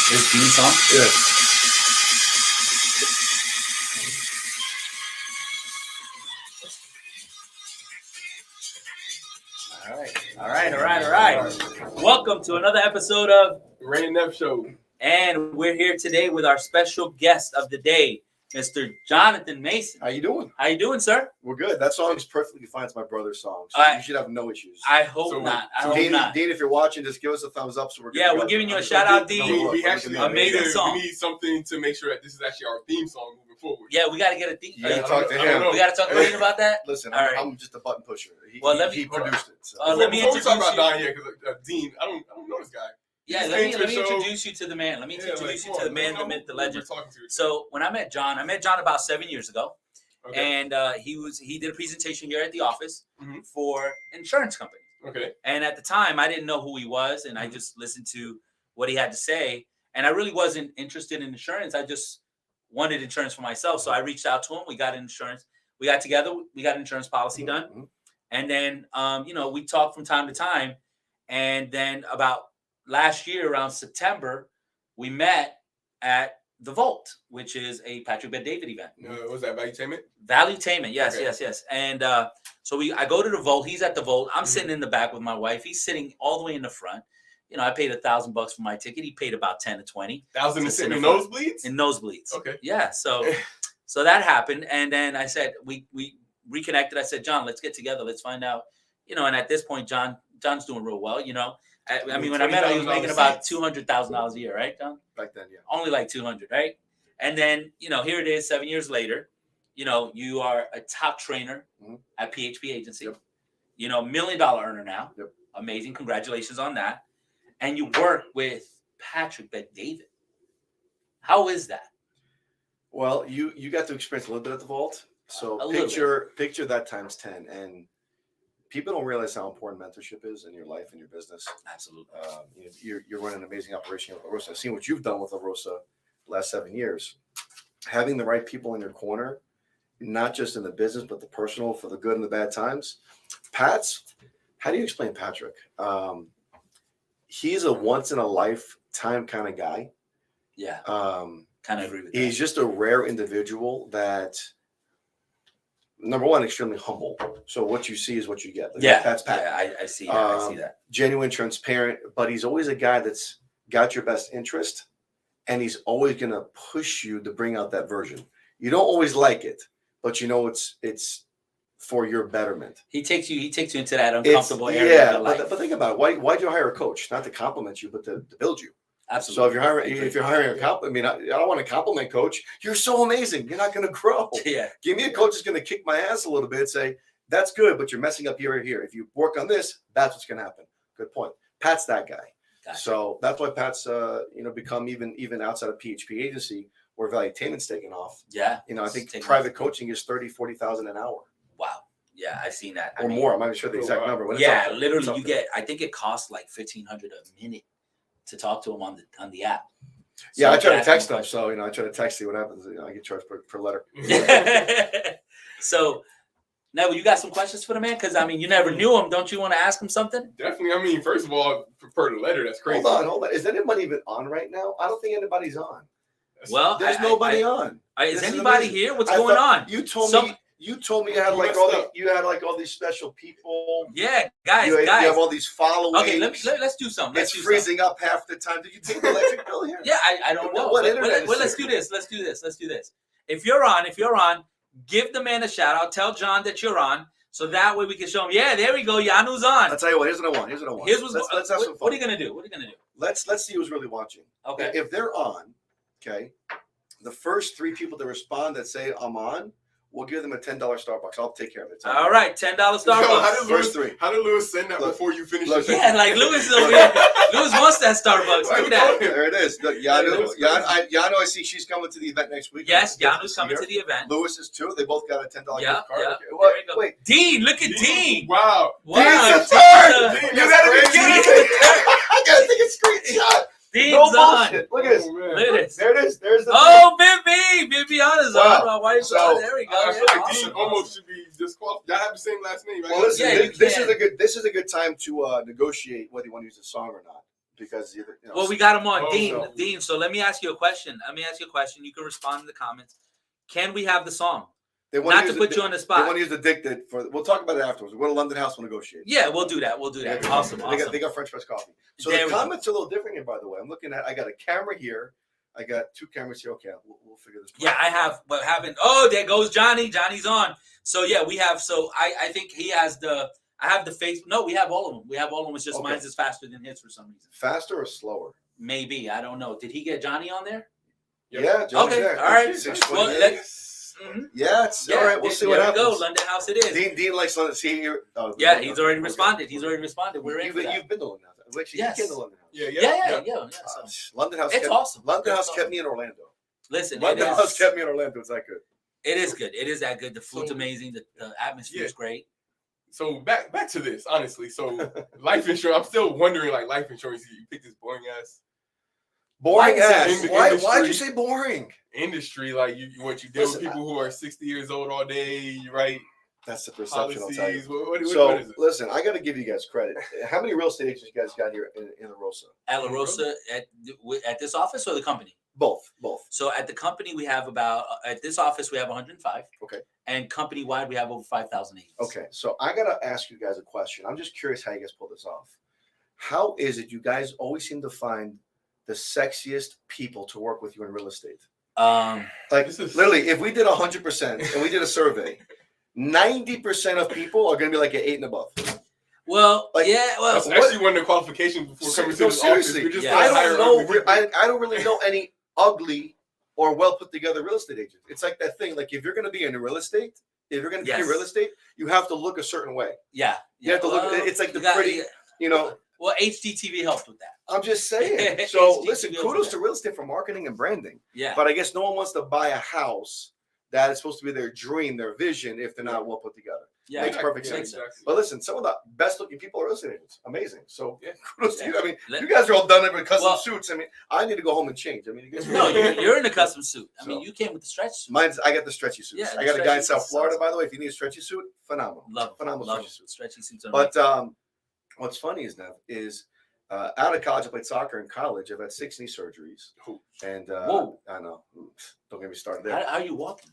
His theme song? Yeah. All right. Welcome to another episode of Ray and Neff Show. And we're here today with our special guest of the day, Mr. Jonathan Mason. How you doing? How you doing, sir? We're good. That song is perfectly fine. It's my brother's song. So you should have no issues. I hope not. Dean, if you're watching, just give us a thumbs up. So we're good. We're giving you a shout out, Dean. We actually amazing song. We need something to make sure that this is actually our theme song moving forward. Yeah, we got to get a theme. You got to talk to him. We got to talk to Dean about that. Listen, right. I'm just a button pusher. He produced it. So. Let me introduce talk about you. Don here because Dean, I don't know this guy. Yeah, let me introduce you to the man. Let me introduce you to the man, the myth, the legend. So when I met John about 7 years ago, and he did a presentation here at the office for insurance companies. Okay. And at the time, I didn't know who he was, and I just listened to what he had to say, and I really wasn't interested in insurance. I just wanted insurance for myself, so I reached out to him. We got insurance. We got together. We got an insurance policy done, and then we talked from time to time, and then about last year around September, we met at the Vault, which is a Patrick Bet-David event. Was that Valuetainment? Valuetainment, yes. And so I go to the Vault. He's at the Vault. I'm sitting in the back with my wife. He's sitting all the way in the front. I paid $1,000 for my ticket. He paid about 10 to 20. $1,000 in nosebleeds? In nosebleeds. Okay. Yeah. So that happened, and then I said we reconnected. I said, John, let's get together. Let's find out. And at this point, John's doing real well. I mean, when I met him, he was making about $200,000 a year, right, John? Back then, yeah. Only like 200, right? And then, here it is, 7 years later. You are a top trainer at PHP Agency. Yep. $1 million earner now. Yep. Amazing. Congratulations on that. And you work with Patrick Bet-David. How is that? Well, you got to experience a little bit at the Vault. So picture that times 10. And people don't realize how important mentorship is in your life and your business. Absolutely. You're running an amazing operation with La Rosa. I've seen what you've done with La Rosa the last 7 years. Having the right people in your corner, not just in the business, but the personal, for the good and the bad times. How do you explain Patrick? He's a once-in-a-lifetime kind of guy. Yeah, kind of agree with that. He's just a rare individual that, number one, extremely humble. So what you see is what you get. That's Pat. Yeah, I see that. I see that. Genuine, transparent, but he's always a guy that's got your best interest, and he's always going to push you to bring out that version. You don't always like it, but it's for your betterment. He takes you into that uncomfortable area of your life. But think about it. Why'd you hire a coach? Not to compliment you, but to build you. Absolutely. So if you're hiring a compliment, I don't want to compliment coach. You're so amazing. You're not going to grow. Yeah. Give me a coach that's going to kick my ass a little bit and say, that's good, but you're messing up here or here. If you work on this, that's what's going to happen. Good point. Pat's that guy. Gotcha. So that's why Pat's become even outside of PHP Agency where Valuetainment's taken off. Yeah. I think private coaching is $30,000-$40,000 an hour. Wow. Yeah, I've seen that. Or more. I'm not even sure the exact number. But literally you get, I think it costs like $1,500 a minute to talk to him on the app. So I try to text them. So, I try to text, see what happens. I get charged per letter. So, Neville, you got some questions for the man? Because, you never knew him. Don't you want to ask him something? Definitely. First of all, per the letter, that's crazy. Hold on. Is anybody even on right now? I don't think anybody's on. Well, there's nobody on. Is anybody here? What's going on? You told me you had all these special people. Yeah, guys. You have all these followers. Okay, let's do something. It's freezing up half the time. Did you take the electric bill here? Yeah, I don't know. Let's do this. If you're on, give the man a shout out. Tell John that you're on, so that way we can show him. Yeah, there we go. Yanu's on. I'll tell you what. Here's what I want. Let's have some fun. What are you gonna do? Let's see who's really watching. Okay. If they're on, okay, the first 3 people that respond that say I'm on, we'll give them a $10 Starbucks. I'll take care of it. All right, $10 Starbucks. First 3. How did Lewis send that before you finish? Yeah, like Lewis over here. Lewis wants that Starbucks. Look at that. There it is. Look, Yanu, I see she's coming to the event next week. Yes, Yanu's coming to the event. Lewis is too. They both got a $10 gift card. Yeah. Okay. Wait. Dean, look at Dean. Wow. Dean's the third. You gotta be kidding me. I gotta take a screenshot. Dean's on. Look at this. Look at this. There it is. There's the. Oh, Viviana's on. My wife's on. There we go. I feel like Dean almost should be disqualified. Y'all have the same last name, right? Well, listen, this is a good time to negotiate whether you want to use a song or not, because Well, we got him on, Oh, Dean. no. Dean. So let me ask you a question. You can respond in the comments. Can we have the song? they wanna Not use to put you on the spot. They want to use the dictate for. We'll talk about it afterwards. We're going to London House. We'll negotiate. Yeah, we'll do that. Awesome. They got French press coffee. So There the we go. comments are a little different here, by the way. I'm looking at. I got a camera here. I got 2 cameras here. Okay, we'll figure this. Yeah, I have, but haven't. Oh, there goes Johnny. Johnny's on. So yeah, we have. So I think he has the. I have the face. No, we have all of them. It's just Okay. mine's is faster than his for some reason. Faster or slower? Maybe, I don't know. Did he get Johnny on there? Yep. Yeah. Johnny's Okay, there. all right. 628. Well, Yeah, it's all right. We'll see what there happens. we go. London House it is. Dean likes London. See here. Yeah, he's already responded. We're in You've for that. been to London House. Actually, Yes. you've been to London House. Yeah. So. London House. It's awesome. London House It's kept awesome. me in Orlando. Listen, London House kept me in Orlando. It's that good. It is good. It is that good. The food's So- amazing. The atmosphere is great. So back to this, honestly. So life insurance, I'm still wondering, like, life insurance, you pick this boring ass Boring Why is it ass. in the Why'd industry? you say boring? industry, like you deal Listen, with people who are 60 years old all day, you write That's the perception. I'll tell you. policies. What So is it? listen, I got to give you guys credit. How many real estate agents you guys got here in La Rosa? At La Rosa, at this office or the company? Both. So at the company, we have at this office, we have 105. Okay. And company-wide, we have over 5,000 agents. Okay, so I got to ask you guys a question. I'm just curious how you guys pull this off. How is it you guys always seem to find the sexiest people to work with you in real estate? Like This is- literally, if we did 100% and we did a survey, 90% of people are going to be like an 8 and above. Well, Like, yeah, well, That's actually one of the qualifications before coming to No, this seriously, office. We just Yeah. wanna I hire don't know. ugly people. I don't really know any ugly or well put together real estate agent. It's like that thing. Like if you're going to be in real estate, if you're going to be in Yes. real estate, you have to look a certain way. yeah. You have to look. It's like the pretty. You know. Well, HGTV helped with that. I'm just saying. So HGTV listen, will kudos do to real estate for marketing and branding. Yeah. But I guess no one wants to buy a house that is supposed to be their dream, their vision, if they're not well put together. Yeah. Makes perfect Yeah, sense. exactly. But listen, some of the best looking people are real estate agents. Amazing. So Yeah. kudos to you. I mean, Let- you guys are all done it with custom Well- suits. I mean, I need to go home and change. I mean, you guys No, you're in a custom suit. I mean, So- you came with the stretch suit. I got the stretchy suits. Yeah, I the got a guy in stretchy South suits. Florida, by the way. If you need a stretchy suit, phenomenal. Love Phenomenal love stretchy suits. stretchy suits. Are But what's funny is now out of college, I played soccer in college. I've had 6 knee surgeries, Oh. and Whoa. I know. Don't get me started amazing. there. How are you walking?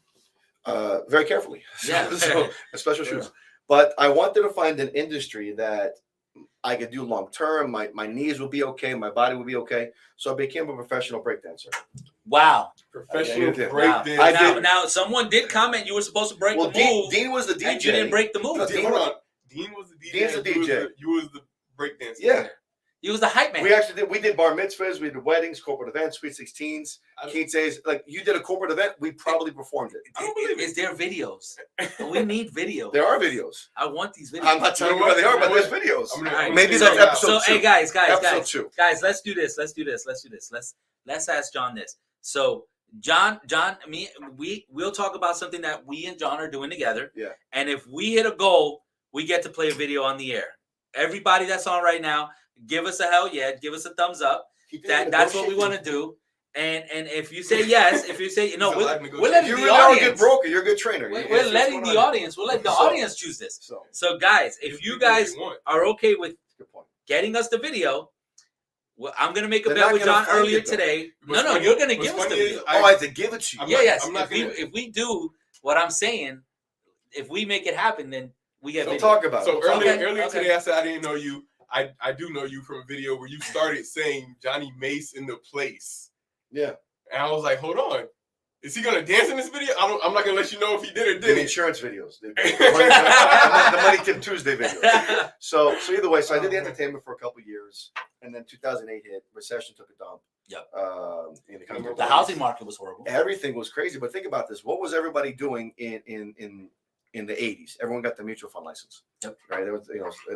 Very carefully. Yeah. So special Yeah. shoes. But I wanted to find an industry that I could do long term. My knees would be okay. My body would be okay. So I became a professional breakdancer. Wow. Professional Okay. Wow. breakdance. I now, did. now, someone did comment you were supposed to break Well, the move, Dean was the DJ. and you didn't break the move. No, Hold on. Dean was the DJ. Dean's the and DJ. You was the breakdancer. Yeah. You was the hype man. We actually did. We did bar mitzvahs. We did weddings, corporate events, sweet 16s, I- quinces. Like you did a corporate event, we probably performed it. I don't believe it. Is there videos? We need videos. There are videos. I want these videos. I'm not telling you know where they what? are, but You know there's what? videos. I'm gonna- All right. Maybe say that's that episode now. So, hey guys, Episode 2. guys, let's do this. Let's ask John this. So, John, we'll talk about something that we and John are doing together. Yeah. And if we hit a goal, we get to play a video on the air. Everybody that's on right now, give us a hell yeah, give us a thumbs up. That's what we want to do. And if you say yes, if you say no, He's a live we're letting You the really are a good audience. broker. You're a good trainer. We're It's letting what's the going on. audience. We'll let the So- audience choose this. So, So, guys, if you guys want. are okay with good point. getting us the video, well, I'm gonna make a They're bet not with gonna John find earlier it, though. today. What's No, funny- you're gonna what's give us the funny is video. I have to give it to you. I'm Yes. I'm not If we gonna- if we do what I'm saying, if we make it happen, then we get So video. talk about So it. earlier, Okay, earlier okay. today, I said I didn't know you. I do know you from a video where you started saying Johnny Mace in the place, Yeah. and I was like, hold on, is he gonna dance in this video? I'm not gonna let you know if he did or The didn't. insurance videos. The Money Tip Tuesday videos. So either way, so I did the entertainment for a couple years, and then 2008 hit. Recession took a dump. Yep. In the country. The housing market was horrible. Everything was crazy. But think about this: what was everybody doing in the 80s? Everyone got the mutual fund license. Yep. Right. There was,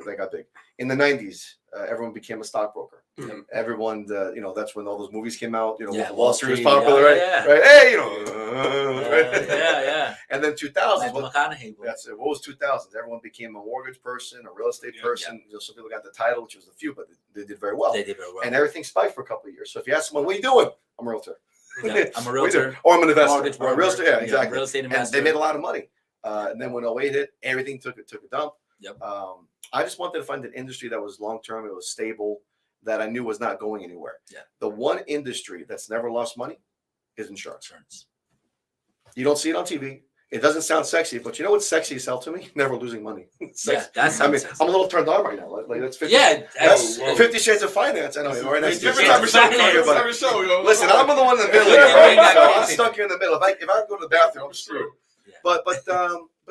they got big. In the 90s, everyone became a stockbroker. Mhm. Everyone, that's when all those movies came out. Yeah, Wall Street was Street, popular, yeah, right? yeah. Right. Hey, right? Yeah. And then 2000s. Matthew McConaughey. That's it. What was 2000s? Everyone became a mortgage person, a real estate Yeah, person. Some people got the title, which was a few, but they did very well. They did very well. And everything spiked for a couple of years. So if you ask someone, what are you doing? I'm a realtor. Yeah, I'm a What are you doing? realtor. Or I'm an investor. Mortgage Or a real estate. Yeah, broker. exactly. Real estate And investor. they made a lot of money. And then when 08 hit, everything took a dump. Yep. I just wanted to find an industry that was long term. It was stable. that I knew was not going anywhere. Yeah. The one industry that's never lost money is insurance. Insurance. You don't see it on TV. It doesn't sound sexy, but you know what's sexy as hell to me? Never losing money. Yeah, that I mean, sounds I'm a little turned on right now. Like that's 50. Yeah, That's whoa. 50 Shades of Finance. I know. All right, It's that's different Shades type of of show. Finance. Different type of show, yo. Listen, I'm the one in the middle. Yeah, Here, yeah, so yeah. I'm stuck here in the middle. If I go to the bathroom, I'm screwed. Yeah. But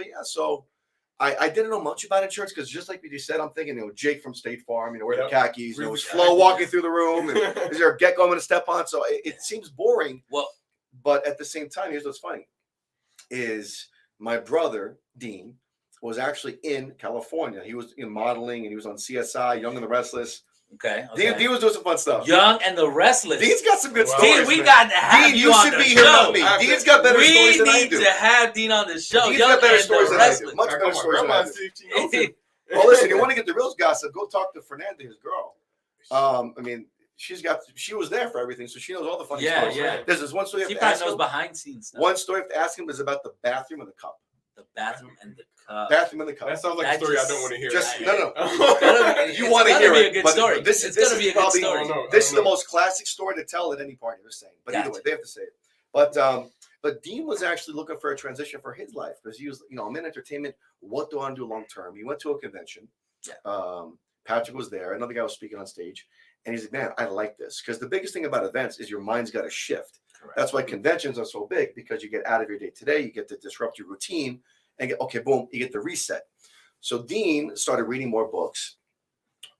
yeah. So I didn't know much about insurance because just like you said, I'm thinking, Jake from State Farm, wear the khakis, Really is khakis. Flo walking through the room, and is there a gecko I'm going to step on? So it seems boring. Well, but at the same time, here's what's funny: is my brother Dean was actually in California. He was in modeling and he was on CSI, Young and the Restless. okay. Dean was doing some fun stuff. Young and the Restless. Dean's got some good Wow. stories. Dean, we man. got to have Dean, you you on should the be here, not show. me. Dean's got better We stories than I need do. to have Dean on the show. Dean's Young got better and stories the than I do. Restless. Much I better got my stories than I grandma do. see if she knows him. Well, listen, you want to get the real gossip? Go talk to Fernanda, his girl. I mean, she was there for everything, so she knows all the funny Yeah, stories. yeah. There's this one story. She I have to probably ask knows him. behind scenes stuff. One story I have to ask him is about the bathroom and the cup. The bathroom and the cup. Bathroom and the cup. That sounds like That a story just- I don't want to hear. Just I- no. It's You want to gonna hear be it? a good but story. This It's is gonna be a good probably, story. I don't know. This is the most classic story to tell at any party. They're saying, but either way, Gotcha. they have to say it. But Dean was actually looking for a transition for his life because he was, I'm in entertainment. What do I want to do long term? He went to a convention. Yeah. Patrick was there. Another guy was speaking on stage, and he's like, "Man, I like this because the biggest thing about events is your mind's got to shift. Correct. That's why conventions are so big because you get out of your day today, you get to disrupt your routine, and get boom, you get the reset." So Dean started reading more books,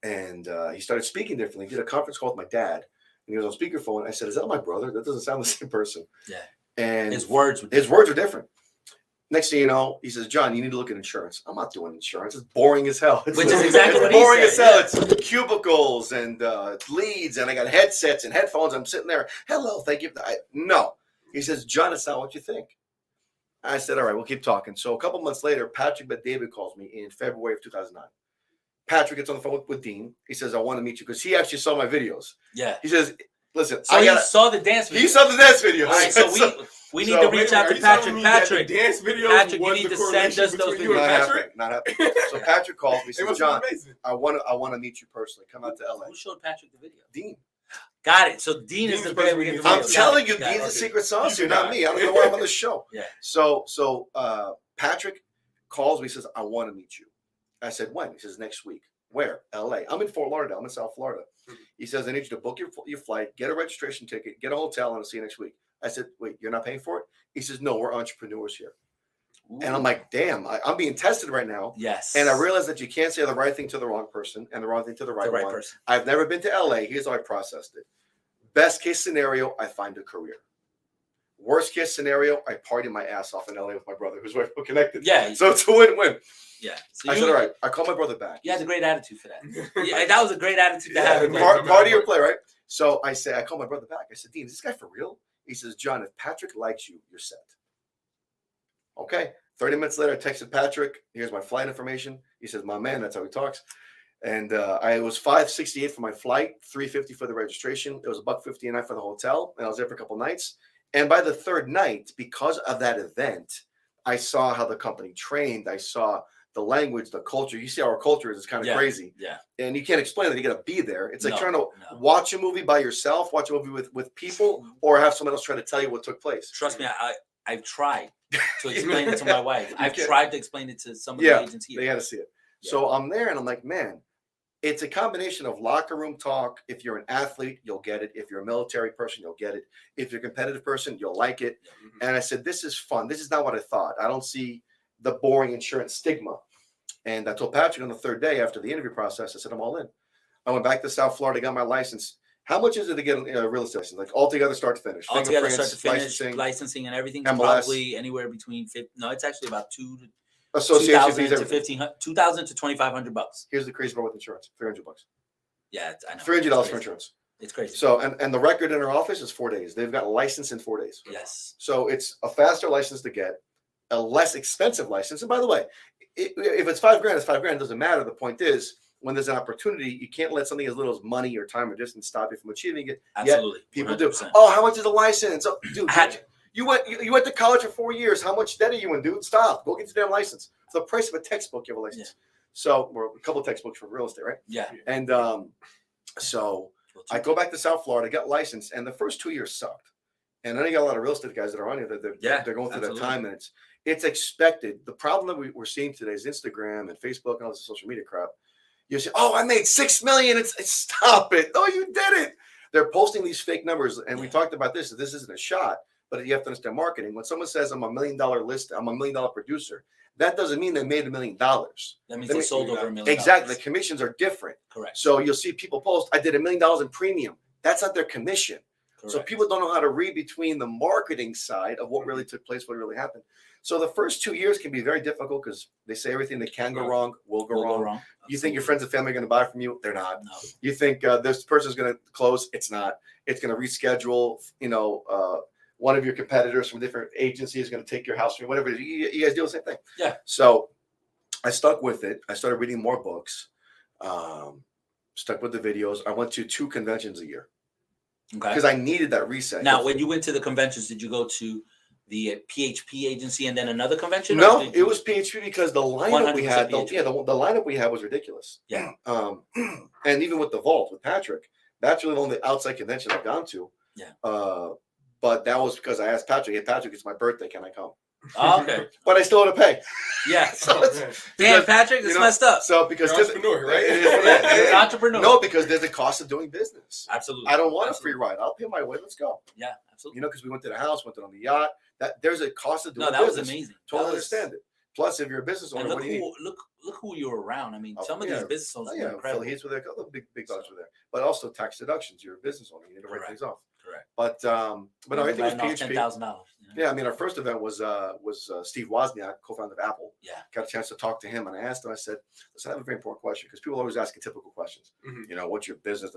and he started speaking differently. He did a conference call with my dad, and he was on speakerphone. I said, "Is that my brother? That doesn't sound the same person." Yeah. And His words would his words are different. Next thing you know, he says, "John, you need to look at insurance." I'm not doing insurance. It's boring as hell. Which is exactly what it's he boring as hell. said, It's cubicles and leads, and I got headsets and headphones. I'm sitting there. Hello, thank you. No. He says, "John, it's not what you think." I said, "All right, we'll keep talking." So a couple months later, Patrick Bet-David calls me in February of 2009. Patrick gets on the phone with Dean. He says, "I want to meet you," because he actually saw my videos. Yeah. He says, "Listen, So you saw the dance video. He saw the dance videos. All right, so we need so to Wait a reach minute, out are to you telling Patrick. me that Patrick, the dance videos Patrick, you was need the to send correlation us those between you not and videos. happening. Patrick? Not happening. So Patrick calls me. He It says, must "John, be amazing. I want to meet you personally. Come out to LA." Who showed Patrick the video? Dean. Got it. So Dean is Dean's the the person person we we get need the to video. I'm Got telling it, you, got Dean's it. the secret sauce He's here, the not guy. me. I don't know why I'm on the show. Yeah. So Patrick calls me. He says, "I want to meet you." I said, "When?" He says, "Next week." Where? LA. I'm in Fort Lauderdale. I'm in South Florida. He says, "I need you to book your flight, get a registration ticket, get a hotel, and I'll see you next week." I said, "Wait, you're not paying for it?" He says, "No, we're entrepreneurs here." And I'm like, "Damn, I'm being tested right now." Yes. And I realized that you can't say the right thing to the wrong person and the wrong thing to the right one. person. I've never been to LA. Here's how I processed it. Best case scenario, I find a career. Worst case scenario, I party my ass off in LA with my brother, who's we're connected. Yeah. So it's a win-win. Yeah. So I said, "All right." I call my brother back. You had a great attitude for that. Yeah, that was a great attitude to Yeah, have. man. party or play, right? So I call my brother back. I said, "Dean, is this guy for real?" He says, "John, if Patrick likes you, you're set." Okay. 30 minutes later, I texted Patrick. "Here's my flight information." He says, "My man," that's how he talks. And I was $568 for my flight, $350 for the registration. It was $150 a night for the hotel, and I was there for a couple nights. And by the third night, because of that event, I saw how the company trained. I saw the language, the culture. You see how our culture is. It's kind of crazy. Yeah. And you can't explain that. You got to be there. It's like No, trying to no. watch a movie by yourself, watch a movie with people, or have someone else try to tell you what took place. Trust me, I've tried to explain it to my wife. I've can't. tried to explain it to some of Yeah, the agents here. They got to see it. Yeah. So I'm there and I'm like, man, it's a combination of locker room talk. If you're an athlete, you'll get it. If you're a military person, you'll get it. If you're a competitive person, you'll like it. And I said, this is fun. This is not what I thought. I don't see the boring insurance stigma. And I told Patrick on the third day after the interview process, I said, I'm all in. I went back to South Florida, got my license. How much is it to get a real estate license? Like altogether, start to finish? Altogether, start to Fingerprints, finish, licensing and everything, MLS. probably anywhere between it's actually about association $2,000 fees, to everything. $1,500, $2,000 to $2,500. Here's the crazy part with insurance: $300. Yeah, I know. $300 for insurance. It's crazy. So, and the record in our office is 4 days. They've got a license in 4 days. Yes. So it's a faster license to get, a less expensive license. And by the way, if it's $5,000, it's $5,000. It doesn't matter. The point is, when there's an opportunity, you can't let something as little as money or time or distance stop you from achieving it. Absolutely. Yet people 100%. do. Oh, how much is a license? Oh, dude, you went to college for 4 years. How much debt are you in, dude? Stop. Go get your damn license. For the price of a textbook, you have a license. Yeah. So, or a couple of textbooks for real estate, right? Yeah. And So I go back to South Florida, got licensed, and the first 2 years sucked. And then you got a lot of real estate guys that are on here that they're going through that time, and it's expected. The problem that we're seeing today is Instagram and Facebook and all this social media crap. You say, "Oh, I made $6 million." It's stop it. No, you didn't. They're posting these fake numbers, and we talked about this. This isn't a shot, but you have to understand marketing. When someone says, "I'm $1 million list, I'm $1 million producer," that doesn't mean they made $1 million. That means they sold over $1 million. Exactly. The commissions are different. Correct. So you'll see people post, "I did $1 million in premium." That's not their commission. Correct. So people don't know how to read between the marketing side of what really took place, what really happened. So the first 2 years can be very difficult because they say everything that can go wrong will go wrong. You think your friends and family are going to buy from you? They're not. No. You think this person's going to close? It's not. It's going to reschedule. One of your competitors from a different agency is going to take your house from you, whatever. You guys do the same thing. Yeah. So I stuck with it. I started reading more books. Stuck with the videos. I went to 2 conventions a year. Okay. Because I needed that reset. Now, when you went to the conventions, did you go to the PHP agency and then another convention? No, it was PHP because the lineup we had, the lineup we had was ridiculous. Yeah. And even with the Vault with Patrick, that's really the only outside convention I've gone to. Yeah. But that was because I asked Patrick, "Hey, Patrick, it's my birthday. Can I come?" Oh, okay. But I still had to pay. Yeah. So damn, Patrick, it's messed up. So because you're an entrepreneur, right? You're an entrepreneur. No, because there's a cost of doing business. Absolutely. I don't want a free ride. I'll pay my way. Let's go. Yeah, absolutely. Because we went to the house, went on the yacht. That there's a cost of doing business. No, that was amazing. Totally understand it. Plus, if you're a business owner, and what do you need? Look who you're around. I mean, some of these business owners are incredible. Affiliates with a couple of big dollars were there, but also tax deductions. You're a business owner. You need to write things off. Correct. But no, I think it was PHP. $10,000. Yeah, I mean, our first event was Steve Wozniak, co-founder of Apple. Yeah. Got a chance to talk to him, and I asked him. I said, "Listen, I have a very important question because people always ask typical questions. Mm-hmm. What's your business?"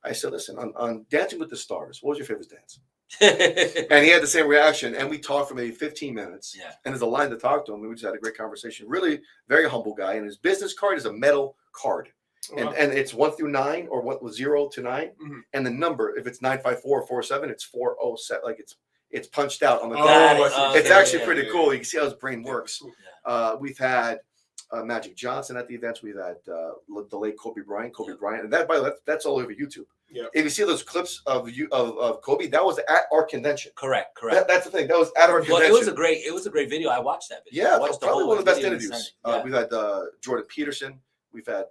I said, "Listen, on Dancing with the Stars, what was your favorite dance?" And he had the same reaction, and we talked for maybe 15 minutes. Yeah. And there's a line to talk to him. We just had a great conversation. Really, very humble guy. And his business card is a metal card. And it's 1 through 9 or 0 to 9. Mm-hmm. And the number, if it's 954 or 47, it's 407. Like it's punched out on the card. It's actually pretty cool. You can see how his brain works. Yeah. We've had Magic Johnson at the events. We've had the late Kobe Bryant. And that, by the way, that's all over YouTube. Yeah. If you see those clips of Kobe, that was at our convention. Correct. That's the thing. That was at our convention. Well, it was a great video. I watched that video. Yeah, probably one of the best interviews. We've had Jordan Peterson. We've had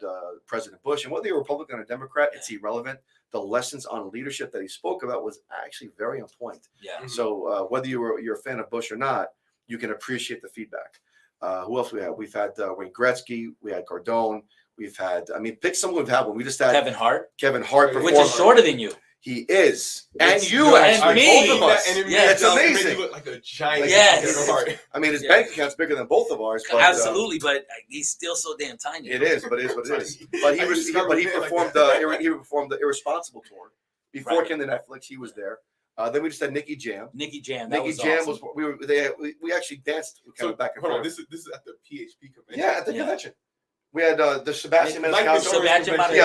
President Bush. And whether you're a Republican or Democrat, it's irrelevant. The lessons on leadership that he spoke about was actually very on point. Yeah. Mm-hmm. So whether you're a fan of Bush or not, you can appreciate the feedback. Who else we had? We've had Wayne Gretzky. We had Cardone. We've had, pick someone we've had one. We just had Kevin Hart. Which is shorter than you. He is. And you actually. Me. Both of us. Yeah, it's amazing. You look like a giant. Yes. Heart. His bank account's bigger than both of ours. But, absolutely, but he's still so damn tiny. It is, but it is what it is. But he performed the Irresponsible tour. Before it came to Netflix, he was there. Then we just had Nicky Jam. Nicky Jam was we actually danced kind of back and forth. This is at the PHP convention. Yeah, at the convention. We had the Sebastian Maniscalco.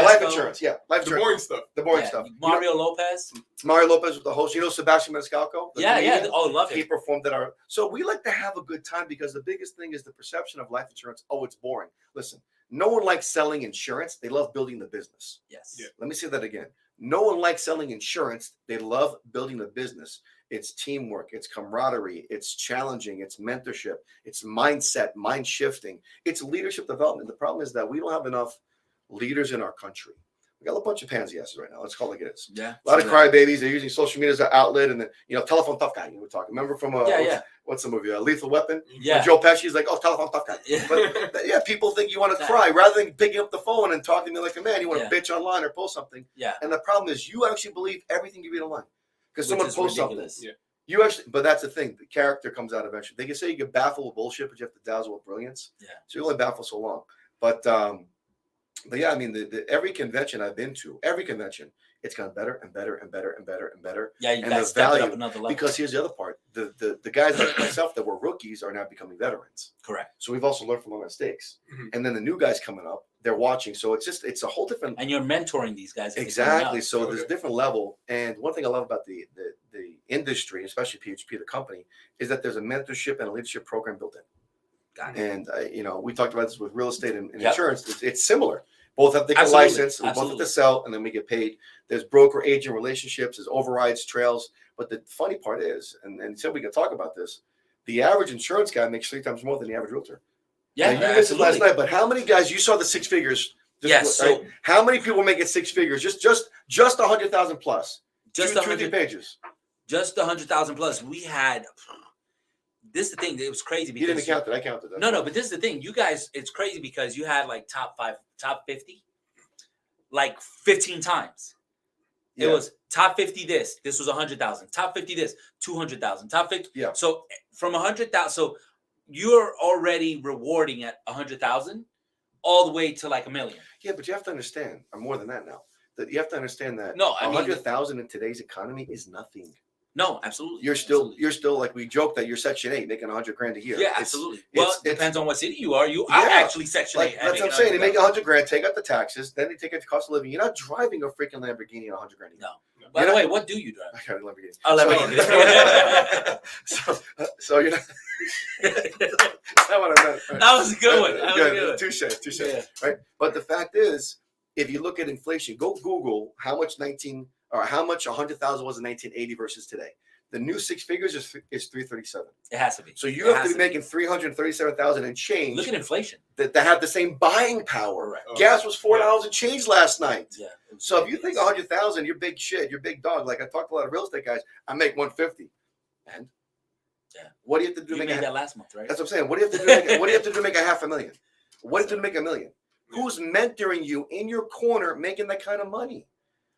Life insurance. Yeah, life insurance. The boring stuff. Mario Lopez. Mario Lopez was the host. Sebastian Maniscalco. Yeah. Oh, love him. He performed at our. So we like to have a good time because the biggest thing is the perception of life insurance. Oh, it's boring. Listen, no one likes selling insurance. They love building the business. Yes. Yeah. Let me say that again. No one likes selling insurance. They love building the business. It's teamwork. It's camaraderie. It's challenging. It's mentorship. It's mindset, mind shifting. It's leadership development. The problem is that we don't have enough leaders in our country. We got a bunch of pansy asses right now. Let's call it like it is. Yeah. A lot of crybabies. They're using social media as an outlet. And then, telephone tough guy. We're talking. Remember from what's the movie? Lethal Weapon? Yeah. Joe Pesci's like, telephone tough guy. Yeah. But people think you want to cry rather than picking up the phone and talking to me like a man. You want to bitch online or post something. Yeah. And the problem is you actually believe everything you read online because someone posts something. Yeah. You actually, but that's the thing. The character comes out eventually. They can say you get baffled with bullshit, but you have to dazzle with brilliance. Yeah. So you only baffle so long. But yeah, every convention I've been to, it's gotten better and better and better and better and better. Yeah, you guys stepped it up another level. Because here's the other part: the guys like myself that were rookies are now becoming veterans. Correct. So we've also learned from our mistakes, and then the new guys coming up, they're watching. So it's a whole different. And you're mentoring these guys. Exactly. So there's a different level. And one thing I love about the industry, especially PHP, the company, is that there's a mentorship and a leadership program built in. Got it. And we talked about this with real estate and insurance. It's similar. Both have different Absolutely. license. We both have Absolutely. to sell, and then we get paid. There's broker agent relationships. There's overrides, trails. But the funny part is, and so we can talk about this. The average insurance guy makes 3 times more than the average realtor. Yeah, Now, you mentioned last absolutely. night, but how many guys you saw the 6 figures? Yes. Right? How many people make it 6 figures? Just 100,000 plus. Just two, 100 3 pages. Just 100,000 plus. We had. This is the thing. It was crazy because You didn't count it. I counted that. No, but this is the thing. You guys, it's crazy because you had like top 5, top 50, like 15 times. It was top 50 this. This was 100,000. Top 50 this. 200,000. Top 50. Yeah. So from 100,000, so you're already rewarding at 100,000 all the way to like $1 million. Yeah, but you have to understand. I'm more than that now. That you have to understand that. No, I mean 100,000 in today's economy is nothing. No, absolutely. You're still like we joke that you're Section 8 making 100 grand a year. Yeah, absolutely. Well, it depends on what city you are. You are Yeah. actually Section 8. Like, that's what I'm saying. They make 100 grand, take out the taxes, then they take out the cost of living. You're not driving a freaking Lamborghini at 100 grand a year. No. By the way, what do you drive? I got a Lamborghini. Oh, Lamborghini. So you're not. That's not what I meant. Right? That was a good one. That was a good one. Touche. Yeah. Right. But the fact is, if you look at inflation, go Google how much 100,000 was in 1980 versus today. The new 6 figures is 337. It has to be. So you have to be making 337,000 and change. Look at inflation. That have the same buying power. Right. Gas was $4 and change last night. Yeah. So if you think 100,000, you're big shit, you're big dog. Like I talked to a lot of real estate guys, I make 150. And yeah, what do you have to do you to make made that last month, right? That's what I'm saying. What do you have to do? What do you have to do to make $500,000? What do you have to do to make $1 million? Who's mentoring you in your corner making that kind of money?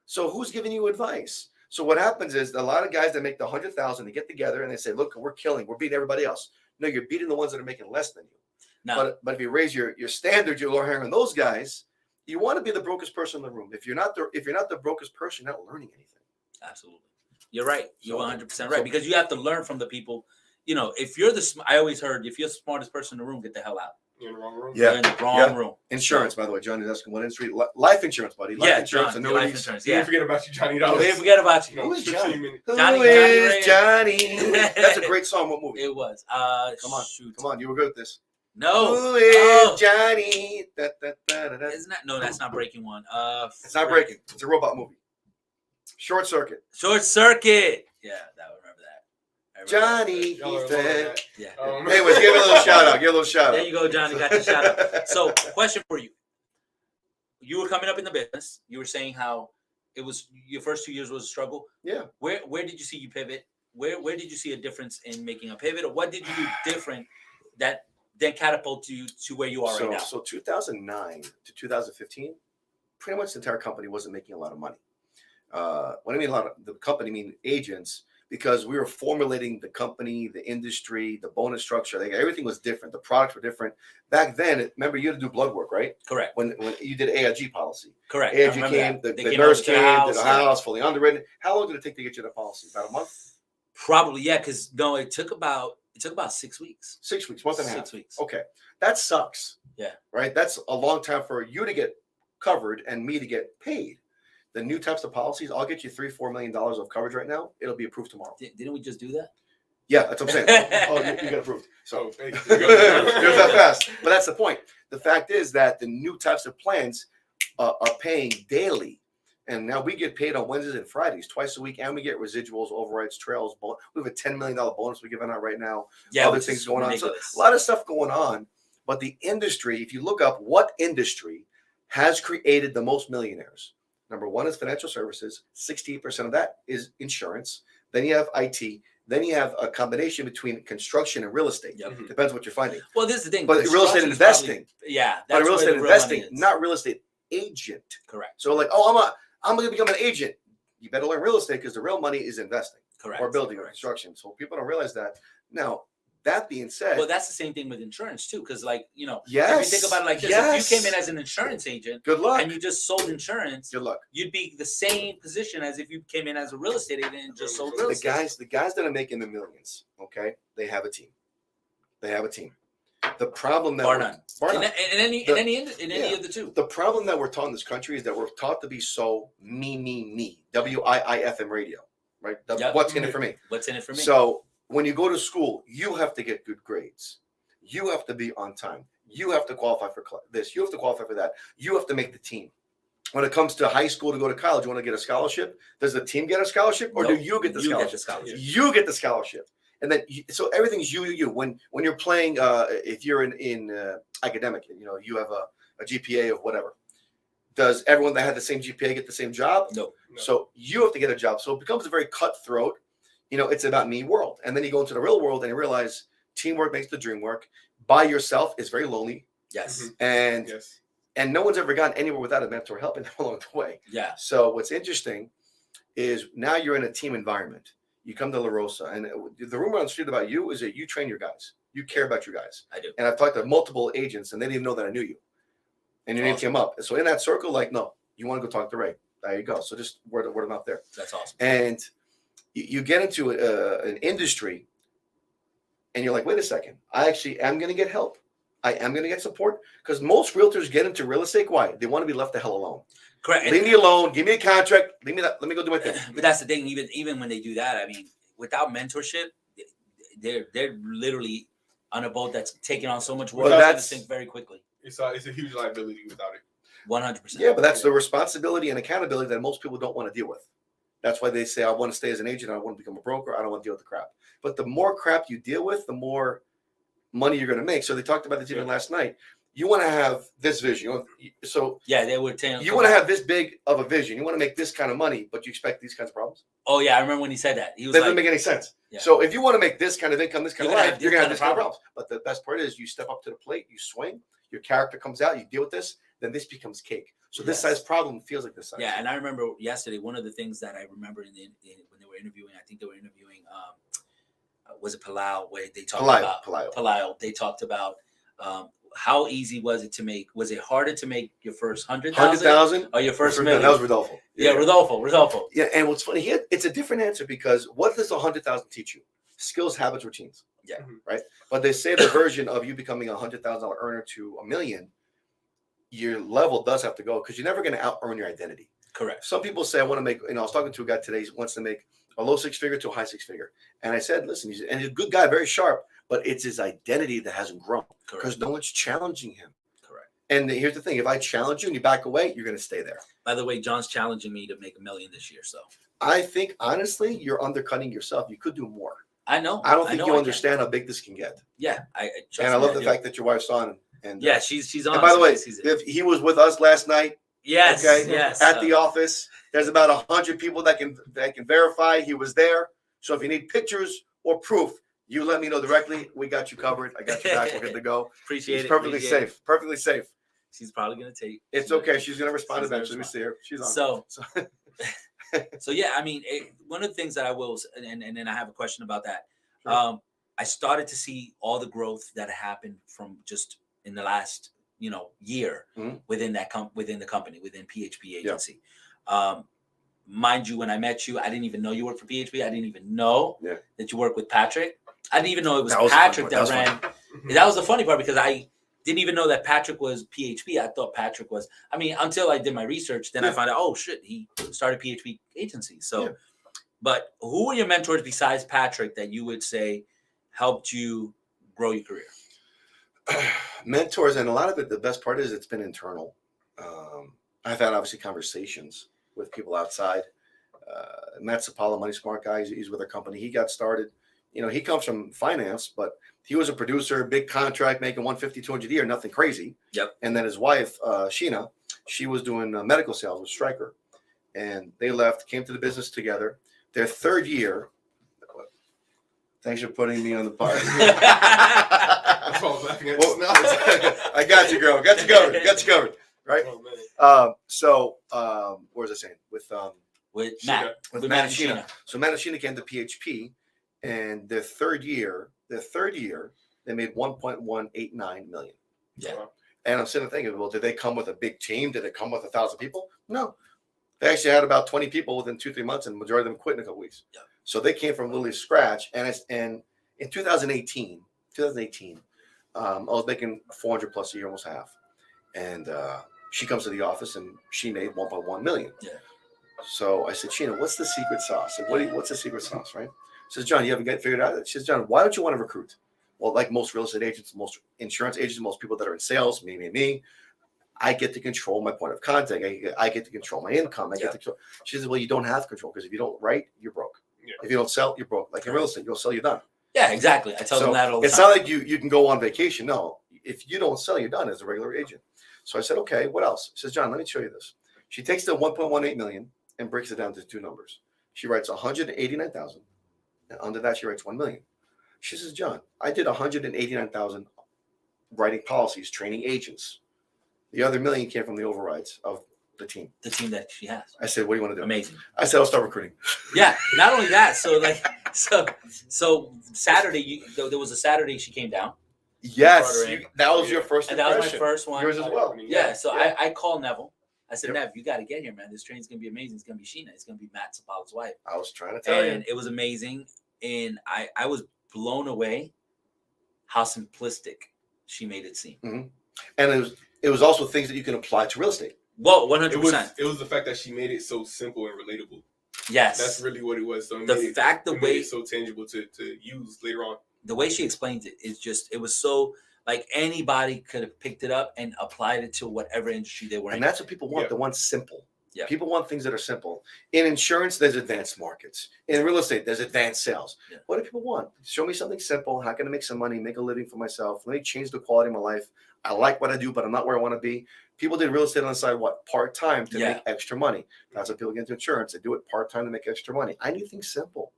So who's giving you advice? So what happens is a lot of guys that make the 100,000, they get together and they say, "Look, we're beating everybody else." No, you're beating the ones that are making less than you. No. But if you raise your standard, you're lowering those guys. You want to be the brokest person in the room. If you're not the brokest person, you're not learning anything. Absolutely, you're right. You're 100% right, so- because you have to learn from the people. You know, if you're I always heard, if you're the smartest person in the room, get the hell out. You're in the wrong room. Yeah. You're in the wrong room. Insurance, by the way, Johnny, that's what industry. Life insurance, buddy. Life insurance, John, annuities. life insurance. We didn't Yeah, forget about you, Johnny we Dollars. didn't forget about you. No, Who is 15 Johnny? minutes. Who Johnny is Johnny? Johnny? That's a great song. What movie? It was. Come on, you were good at this. No. Who is Oh. Johnny? Da, da, da, da, da. Isn't that? No, that's not Breaking One. It's not breaking. It's a robot movie. Short Circuit. Short Circuit. Yeah, I remember that. I remember Johnny. Y'all are He's alone dead. with that. Yeah. Anyways, give it a little shout out. Give it a little shout out. There you go, Johnny. Got the shout out. So, question for you. You were coming up in the business. You were saying how it was your first 2 years was a struggle. Yeah. Where did you see you pivot? Where did you see a difference in making a pivot, or what did you do different that then catapulted you to where you are right now? So 2009 to 2015, pretty much the entire company wasn't making a lot of money. When I mean a lot of the company, I mean agents, because we were formulating the company, the industry, the bonus structure. Like, everything was different. The products were different. Back then, remember, you had to do blood work, right? Correct. When you did AIG policy. Correct. I AIG remember came, that. the They nurse over to came, did the yeah. house, fully underwritten. How long did it take to get you the policy? About a month? Probably, yeah, because no, it took about 6 weeks. 6 weeks, month and a half. 6 weeks. Okay. That sucks. Yeah. Right? That's a long time for you to get covered and me to get paid. The new types of policies, I'll get you $3-4 million of coverage right now. It'll be approved tomorrow. Didn't we just do that? Yeah, that's what I'm saying. Oh, you got approved. So So thank you're you. that fast. But that's the point. The fact is that the new types of plans are paying daily. And now we get paid on Wednesdays and Fridays, twice a week, and we get residuals, overrides, trails. We have a $10 million bonus we're giving out right now. Yeah, Other which things is going on. ridiculous. So a lot of stuff going on. But the industry, if you look up what industry has created the most millionaires, number one is financial services. 68% of that is insurance. Then you have IT. Then you have a combination between construction and real estate. Yep. Depends what you're finding. Well, this is the thing. But real estate Construction is investing. probably- yeah, But real where estate the real investing, money is. not real estate agent. Correct. So like, oh, I'm going to become an agent. You better learn real estate because the real money is investing Correct. or building or Correct. construction. So people don't realize that. Now, that being said, Well, that's the same thing with insurance too, because if you yes, think about it like this, yes. if you came in as an insurance agent Good luck. and you just sold insurance, Good luck. you'd be the same position as if you came in as a real estate agent and just sold real The estate. guys that are making the millions, okay, they have a team. They have a team. The problem that Bar none. bar In none. any yeah. of the two. The problem that we're taught in this country is that we're taught to be so me. WIIFM radio, right? Yep. What's in it for me? What's in it for me? So when you go to school, you have to get good grades. You have to be on time. You have to qualify for this. You have to qualify for that. You have to make the team. When it comes to high school to go to college, you want to get a scholarship. Does the team get a scholarship, or do you get the scholarship? You get the scholarship, and then so everything's you. When you're playing, if you're in academic, you have a GPA of whatever. Does everyone that had the same GPA get the same job? No. So you have to get a job. So it becomes a very cutthroat. It's about me world, and then you go into the real world and you realize teamwork makes the dream work. By yourself is very lonely. Yes. And no one's ever gotten anywhere without a mentor helping them along the way. Yeah. So what's interesting is now you're in a team environment. You come to La Rosa, and the rumor on the street about you is that you train your guys. You care about your guys. I do. And I've talked to multiple agents, and they didn't even know that I knew you. And your name came up. So in that circle, like, no, you want to go talk to Ray. There you go. So just word of mouth there. That's awesome. And you get into an industry, and you're like, wait a second. I actually am going to get help. I am going to get support, because most realtors get into real estate. Why? They want to be left the hell alone. Correct. Leave me alone. Give me a contract. Leave me that. Let me go do my thing. But that's the thing. Even when they do that, I mean, without mentorship, they're literally on a boat that's taking on so much work. That's sink very quickly. It's a huge liability without it. 100%. Yeah, but that's the responsibility and accountability that most people don't want to deal with. That's why they say, I want to stay as an agent. I want to become a broker. I don't want to deal with the crap. But the more crap you deal with, the more money you're going to make. So they talked about this even last night. You want to have this vision. So yeah, they were telling you want to have this big of a vision. You want to make this kind of money, but you expect these kinds of problems. Oh yeah, I remember when he said that. He was doesn't make any sense. Yeah. So if you want to make this kind of income, this kind of life, you're going to have this kind of problems. But the best part is you step up to the plate, you swing, your character comes out, you deal with this, then this becomes cake. So this size problem feels like this size. Yeah, and I remember yesterday, one of the things that I remember when they were interviewing, I think they were interviewing, was it Palau, where they talked about Palau. They talked about how easy was it to make? Was it harder to make your first 100,000 or your first million? That was Rodolfo. Yeah, Rodolfo. Yeah, and what's funny here, it's a different answer, because what does 100,000 teach you? Skills, habits, routines. Yeah. Right. But they say the version of you becoming a $100,000 earner to $1 million, your level does have to go, because you're never going to out earn your identity. Correct. Some people say, I want to make, I was talking to a guy today, he wants to make a low six figure to a high six figure. And I said, listen, he's a good guy, very sharp, but it's his identity that hasn't grown, because no one's challenging him. Correct. And here's the thing, if I challenge you and you back away, you're going to stay there. By the way, John's challenging me to make $1 million this year. So I think, honestly, you're undercutting yourself. You could do more. I know. I don't think you understand how big this can get. Yeah. I love the fact that your wife's on. And yeah, she's on. And by the way, if he was with us last night. Yes. Okay, yes. At the office, there's about 100 people that can verify he was there. So if you need pictures or proof, you let me know directly. We got you covered. I got you back. We're good to go. Appreciate it. Perfectly safe. Perfectly safe. She's probably gonna take. It's okay. She's gonna respond eventually. We see her. She's on. So yeah, I mean, one of the things that I will, and then I have a question about that. Sure. I started to see all the growth that happened from just in the last, year within the company, within PHP agency. Yeah. Mind you, when I met you, I didn't even know you worked for PHP. I didn't even know that you worked with Patrick. I didn't even know it was Patrick that ran. That was the funny part, because I didn't even know that Patrick was PHP. I thought Patrick was, until I did my research, then I found out, oh shit, he started PHP agency. So, but who were your mentors besides Patrick that you would say helped you grow your career? Mentors, and a lot of it, the best part is it's been internal. I've had obviously conversations with people outside. Matt Sapala, Money Smart guy, he's with our company. He got started. He comes from finance, but he was a producer, big contract, making 150, 200 a year, nothing crazy. Yep. And then his wife, Sheena, she was doing medical sales with Stryker. And they left, came to the business together. Their third year. Thanks for putting me on the part. That's what I was laughing at. I got you, girl. Got you covered. Right? Oh, What was I saying? With Matt and Sheena. So Matt and Sheena came to PHP, and their third year, they made $1.189 million. Yeah. And I'm sitting there thinking, well, did they come with a big team? Did it come with 1,000 people? No. They actually had about 20 people within 2-3 months, and the majority of them quit in a couple weeks. Yeah. So they came from literally scratch. And in 2018, I was making 400 plus a year, almost half. And she comes to the office, and she made 1.1 million. Yeah. So I said, Sheena, what's the secret sauce? I said, what's the secret sauce, right? She says, John, you haven't figured it out? She says, John, why don't you want to recruit? Well, like most real estate agents, most insurance agents, most people that are in sales, me, I get to control my point of contact. I get to control my income. I get to control. She says, well, you don't have control because if you don't write, you're broke. Yeah. If you don't sell, you're broke. Like in real estate, you'll sell, you're done. Yeah, exactly. I tell them that all the time. It's not like you can go on vacation. No, if you don't sell, you're done as a regular agent. So I said, okay, what else? She says, John, let me show you this. She takes the 1.18 million and breaks it down to two numbers. She writes 189,000, and under that she writes 1 million. She says, John, I did 189,000 writing policies, training agents. The other million came from the overrides of the team. The team that she has. I said, what do you want to do? Amazing. I said, I'll start recruiting. Yeah. Not only that. So Saturday, there was a Saturday she came down. Yes, that was your first and impression. that was my first one. Yours as well. Yeah. So I called Neville. I said, Nev, you got to get here, man. This train's going to be amazing. It's going to be Sheena. It's going to be Matt Sabala's wife. I was trying to tell you. And it was amazing. And I was blown away how simplistic she made it seem. Mm-hmm. And it was also things that you can apply to real estate. Well, 100%. It was the fact that she made it so simple and relatable. Yes. That's really what it was. So the way made it so tangible to use later on. The way she explained it is just, it was so like anybody could have picked it up and applied it to whatever industry they were in. And that's what people want. They want simple. Yeah. People want things that are simple. In insurance, there's advanced markets. In real estate, there's advanced sales. Yeah. What do people want? Show me something simple. How can I make some money, make a living for myself? Let me change the quality of my life. I like what I do, but I'm not where I want to be. People did real estate on the side, part-time to make extra money. That's what people get into insurance. They do it part-time to make extra money. I need things simple.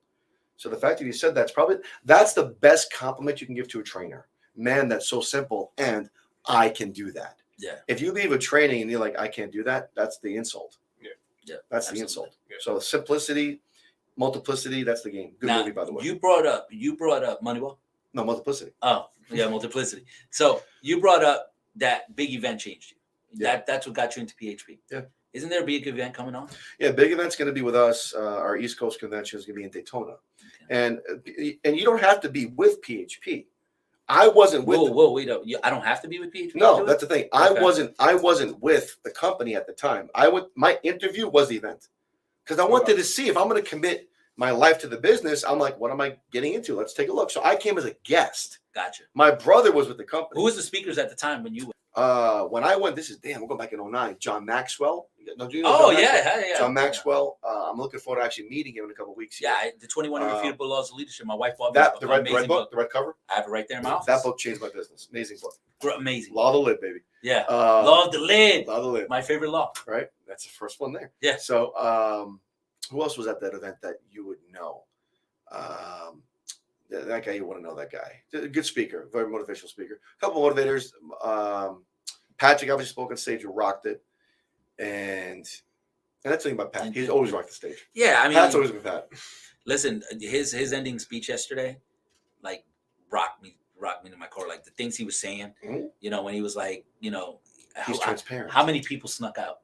So the fact that you said that's the best compliment you can give to a trainer. Man, that's so simple, and I can do that. Yeah. If you leave a training and you're like, I can't do that, that's the insult. Yeah. That's absolutely. the insult. Yeah. So simplicity, multiplicity, that's the game. Good movie, by the way. You brought up Moneyball? No, multiplicity. Oh, yeah, multiplicity. So you brought up that big event changed you. Yeah. That's what got you into PHP. Yeah. Isn't there a big event coming on? Yeah, big event's going to be with us. Our East Coast convention is going to be in Daytona. Okay. And you don't have to be with PHP. I wasn't with. Wait up! I don't have to be with PHP. No, that's the thing. Okay. I wasn't with the company at the time. My interview was the event because I wanted to see if I'm going to commit my life to the business. I'm like, what am I getting into? Let's take a look. So I came as a guest. Gotcha. My brother was with the company. Who was the speakers at the time when you went? When I went, we're going back in 2009. John Maxwell. No, do you know John yeah, Maxwell? yeah. John Maxwell. I'm looking forward to actually meeting him in a couple of weeks. Yeah, the 21 Irrefutable Laws of Leadership. My wife bought me the red book, the red cover. I have it right there in my office. That book changed my business. Amazing book. Amazing. Law of the lid, baby. Yeah. Law of the lid. Law of the lid. My favorite law. Right. That's the first one there. Yeah. So, who else was at that event that you would know? That guy, you want to know that guy. A good speaker, very motivational speaker. A couple motivators. Patrick obviously spoke on stage, who rocked it. And that's the thing about Pat. He's always rocked the stage. Yeah, I mean, Pat's always been Pat. Listen, his ending speech yesterday, like, rocked me to my core. Like the things he was saying, you know, when he was like, you know, he's transparent. How many people snuck out?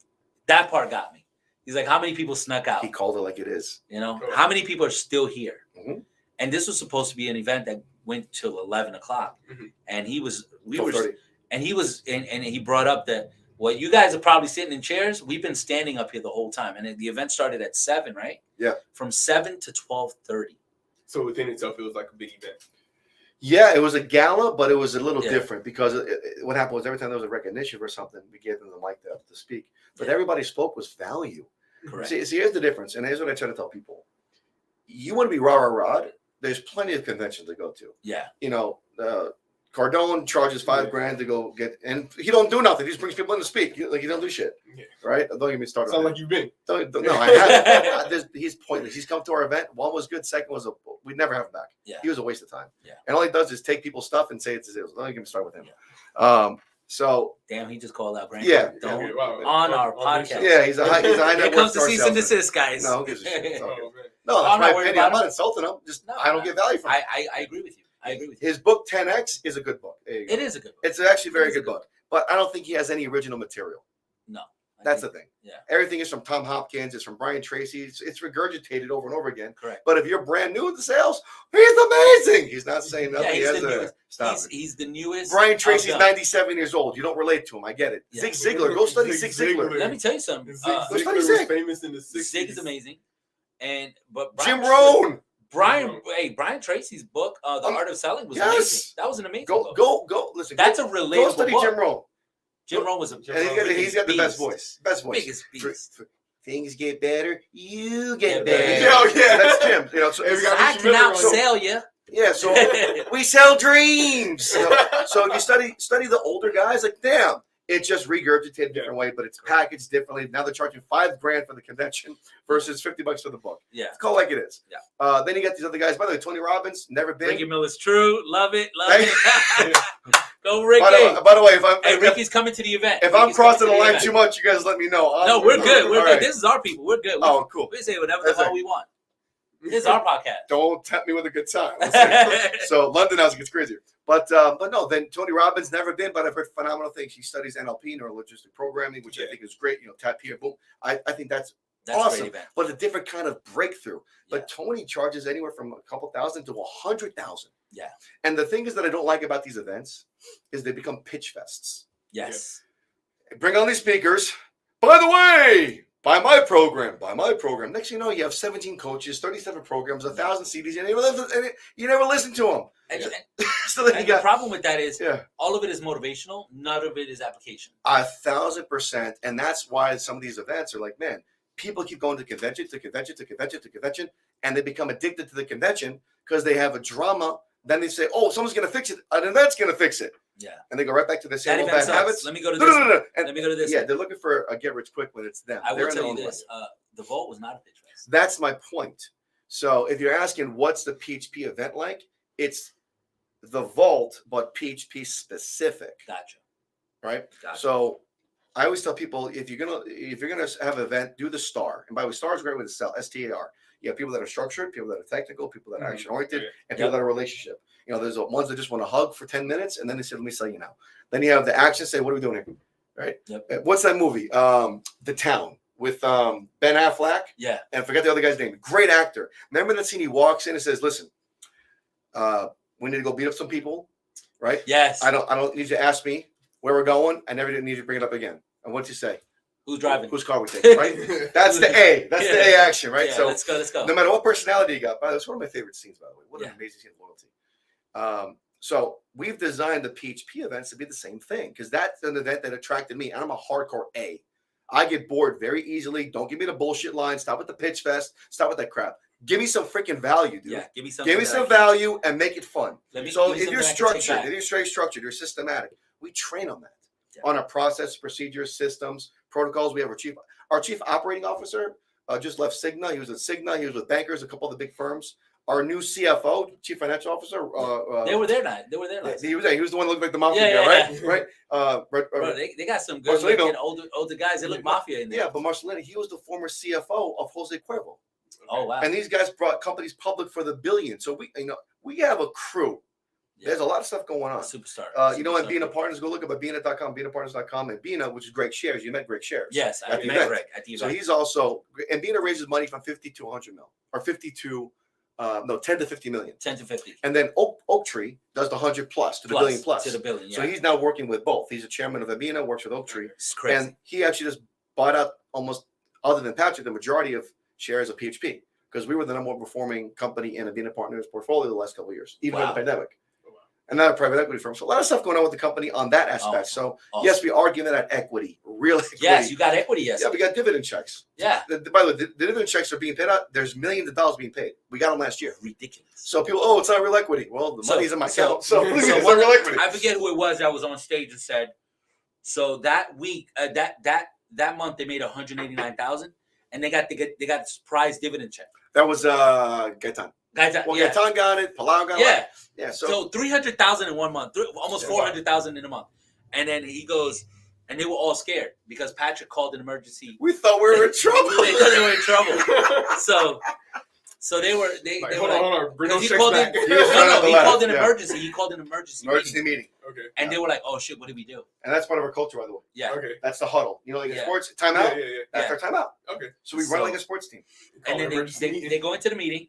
That part got me. He's like, how many people snuck out? He called it like it is. You know, how many people are still here? Mm-hmm. And this was supposed to be an event that went till 11 o'clock. Mm-hmm. And he brought up that, well, you guys are probably sitting in chairs. We've been standing up here the whole time. And the event started at 7, right? Yeah. From 7 to 12:30. So within itself, it was like a big event. Yeah, it was a gala, but it was a little different because what happened was every time there was a recognition for something, we gave them the mic to speak. But everybody spoke was value. Correct. See, here's the difference. And here's what I try to tell people. You want to be rah-rah-rah, there's plenty of conventions to go to. Yeah. You know, Cardone charges $5,000 to go get, and he don't do nothing. He just brings people in to speak. He don't do shit. Yeah. Right? Don't get me started. Sound like you've been. No, I haven't. He's pointless. He's come to our event. One was good. Second was we'd never have him back. Yeah. He was a waste of time. Yeah. And all he does is take people's stuff and say it's his. Don't get me started with him. Yeah. So damn, he just called out Bryant. Yeah. On our podcast. Yeah, he's a high net worth. Here comes the cease and desist, guys. No, who gives a shit? No, that's my opinion. I'm not insulting him. Just I don't get value from him. I agree with you. I agree with you. His book 10X is a good book. It is a good book. It's actually a very good book. But I don't think he has any original material. No. That's the thing. Yeah. Everything is from Tom Hopkins. It's from Brian Tracy. It's regurgitated over and over again. Correct. But if you're brand new to sales, he's amazing. He's not saying nothing. Yeah, he's the newest. Brian Tracy's 97 years old. You don't relate to him. I get it. Yeah. Zig Ziglar. Go study Zig Ziglar. Let me tell you something. Zig Ziglar was famous in the 60s. Zig is amazing. But Jim Rohn. Brian Tracy's book, The Art of Selling, was amazing. That was an amazing book. Go. Listen, that's a relatable Go study book. Jim Rohn. Jim Rohn was he's got the best voice. Biggest beast. Things get better, you get better. better. Oh, yeah. That's Jim. So I can outsell you. Yeah, so we sell dreams. So if you study the older guys, like damn, it's just regurgitated a different way, but it's packaged differently. Now they're charging $5,000 for the convention versus $50 for the book. Yeah, it's called like it is. Yeah. Then you got these other guys. By the way, Tony Robbins, never been. Ricky Miller's true. Love it. Go Ricky. By the way, Ricky's coming to the event. If I'm crossing the line too much, you guys let me know. No, we're good. We're good. This is our people. We're good. Cool. We say whatever the hell we want. This is our podcast. Don't tempt me with a good time. So London house gets crazier. But no, then Tony Robbins, never been, but I've heard phenomenal things. He studies NLP, neuro-linguistic programming, which I think is great. Tap here, boom. I think that's awesome. Great event. But a different kind of breakthrough. But Tony charges anywhere from a couple thousand to 100,000. Yeah. And the thing is that I don't like about these events is they become pitch fests. Yes. Bring on these speakers. By the way, buy my program. Next thing you know, you have 17 coaches, 37 programs, 1,000 CDs, and you never listen to them. And The problem with that is all of it is motivational. None of it is application. 1,000%. And that's why some of these events are like, man, people keep going to convention, and they become addicted to the convention because they have a drama. Then they say, oh, someone's going to fix it. An event's going to fix it. Yeah. And they go right back to the same old bad habits. Let me go to this. No. Let me go to this. Yeah, they're looking for a get rich quick when it's them. I will tell you this. The Vault was not a pitch fest. That's my point. So if you're asking what's the PHP event like, it's the Vault, but PHP specific. Gotcha. Right? Gotcha. So I always tell people if you're gonna have an event, do the STAR. And by the way, STAR is a great way to sell. STAR. You have people that are structured, people that are technical, people that are action oriented, and people that are relationship. There's ones that just want to hug for 10 minutes, and then they say, "Let me sell you now." Then you have the action. Say, "What are we doing here?" Right? Yep. What's that movie? The Town with Ben Affleck. Yeah. And I forget the other guy's name. Great actor. Remember that scene? He walks in and says, "Listen, we need to go beat up some people." Right? Yes. I don't need you to ask me where we're going. I never need you to bring it up again. And what's he say? Who's driving? Whose car we taking? Right? That's the A. That's the A action, right? Yeah, so let's go. No matter what personality you got, that's one of my favorite scenes, by the way. What an amazing scene of loyalty. So we've designed the PHP events to be the same thing because that's an event that attracted me. And I'm a hardcore A. I get bored very easily. Don't give me the bullshit line. Stop with the pitch fest. Stop with that crap. Give me some freaking value, dude. Yeah, give me some value and make it fun. So if you're structured, you're systematic. We train on that. Yeah. On our process, procedures, systems, protocols. We have our chief operating officer just left Cigna. He was at Cigna. He was with bankers, a couple of the big firms. Our new CFO, chief financial officer. They were there last. He was there. He was the one that looked like the mafia guy, right? Right. Bro, they got some good looking older guys. They look mafia in there. Yeah, but Marcelino, he was the former CFO of Jose Cuervo. Oh wow! And these guys brought companies public for the billions. So we have a crew. Yeah. There's a lot of stuff going on. Superstar. And Bina Partners, go look up at Bina.com, BinaPartners.com, and Bina, which is Greg Shares. You met Greg Shares. Yes, I met Greg at the event. So he's also, and Bina raises money from 50 to 100 mil, or 10 to 50 million. 10 to 50. And then Oak Tree does the 100 plus to the billion plus. To the billion, yeah. So he's now working with both. He's a chairman of Abina, works with Oak Tree. It's crazy. And he actually just bought out almost, other than Patrick, the majority of shares of PHP because we were the number one performing company in Abina Partners portfolio the last couple of years, even during the pandemic. And not a private equity firm. So a lot of stuff going on with the company on that aspect. So yes, we are giving that equity, real equity. Yes, you got equity. Yes. Yeah, we got dividend checks. Yeah. By the way, the dividend checks are being paid out. There's millions of dollars being paid. We got them last year. Ridiculous. So people, it's not real equity. Well, the money's in my account. So it's not real equity. I forget who it was that was on stage and said, so that week, that month they made $189,000, and they got a surprise dividend check. That was Gaetan. Gaetan got it. Palau got it. Yeah. So 300,000 in 1 month, almost 400,000 in a month, and then he goes, and they were all scared because Patrick called an emergency. We thought we were in trouble. They thought they were in trouble. So they were hold on. Bring those he checks called back. he called an emergency. He called an emergency meeting. Okay. And they were like, "Oh shit, what did we do?" And that's part of our culture, by the way. Yeah. Okay. That's the huddle. Like in sports, timeout. Yeah. That's our timeout. Okay. So we run like a sports team. And then they go into the meeting.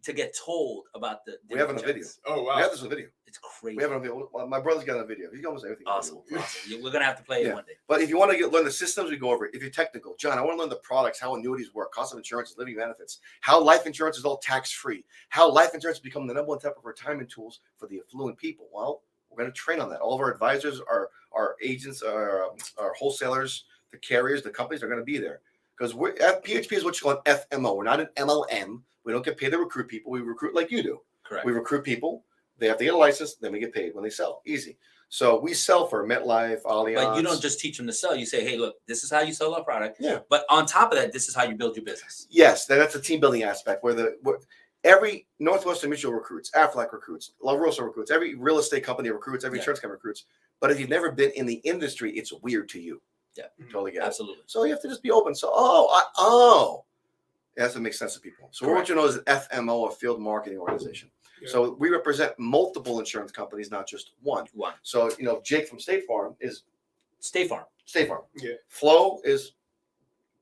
to get told about the We have it on video. jets. Oh wow. We have this on video. It's crazy. We have it on video. Well, my brother's got it on video. He's got almost everything. on Awesome. video. Awesome. We're gonna have to play it Yeah. one day. But if you want to learn the systems, we go over it. If you're technical, John, I want to learn the products, how annuities work, cost of insurance, living benefits, how life insurance is all tax-free, how life insurance has become the number one type of retirement tools for the affluent people. Well, we're going to train on that. All of our advisors, our agents, our wholesalers, the carriers, the companies are going to be there. Because PHP is what you call an FMO. We're not an MLM. We don't get paid to recruit people. We recruit like you do. Correct. We recruit people. They have to get a license. Then we get paid when they sell. Easy. So we sell for MetLife, Allianz. But you don't just teach them to sell. You say, hey, look, this is how you sell our product. Yeah. But on top of that, this is how you build your business. Yes, that's a team building aspect where every Northwestern Mutual recruits, Aflac recruits, La Rosa recruits, every real estate company recruits, every insurance company recruits. But if you've never been in the industry, it's weird to you. Yeah. Totally get it. Absolutely. So you have to just be open. So, it has to make sense to people. So what you know is an FMO, a field marketing organization. Yeah. So we represent multiple insurance companies, not just one. So, Jake from State Farm is State Farm. State Farm. Yeah. Flo is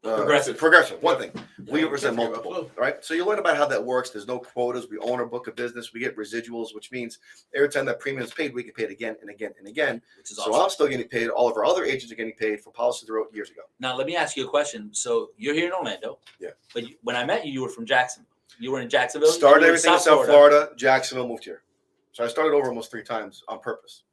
Progressive. One thing. We represent Can't forget multiple, about right? So you learn about how that works. There's no quotas. We own our book of business. We get residuals, which means every time that premium is paid, we get paid again and again and again. Which is So awesome. I'm still getting paid. All of our other agents are getting paid for policies they wrote years ago. Now, let me ask you a question. So you're here in Orlando. Yeah. But when I met you, you were from Jacksonville. You were in Jacksonville. Started you were everything in South Florida. Jacksonville, moved here. So I started over almost 3 times on purpose.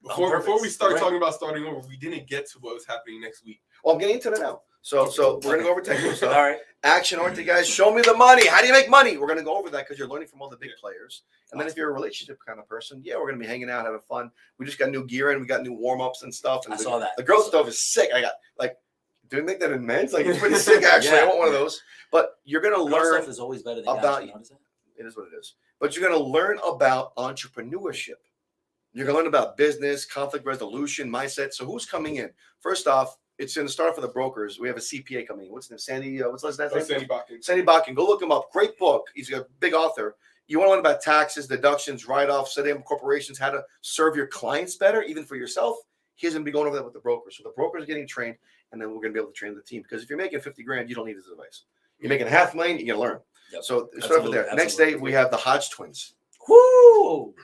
Before we start Right. talking about starting over, we didn't get to what was happening next week. Well, I'm getting into that now. So we're gonna go over technical stuff. All right. Action-oriented guys, show me the money. How do you make money? We're gonna go over that because you're learning from all the big players. And then if you're a relationship kind of person, we're gonna be hanging out, having fun. We just got new gear in. We got new warm-ups and stuff. And I saw that. The girl stuff is sick. I got do we make that in men's? It's pretty sick actually. Yeah. I want one of those. But you're gonna Girl learn. stuff is always better than about guys. You you. notice that? It is what it is. But you're gonna learn about entrepreneurship. You're gonna learn about business, conflict resolution, mindset. So who's coming in? First off, it's going to start for the brokers. We have a CPA coming in. What's his name? Sandy. What's his last name? Sandy Bakken. Sandy Bakken. Go look him up. Great book. He's a big author. You want to learn about taxes, deductions, write-offs, setting up corporations, how to serve your clients better, even for yourself. He's going to be going over that with the brokers. So the brokers are getting trained, and then we're going to be able to train the team. Because if you're making $50,000, you don't need his advice. You're making $500,000, you're going to learn. Yep. So start with there. Next day, we have the Hodge twins. Woo!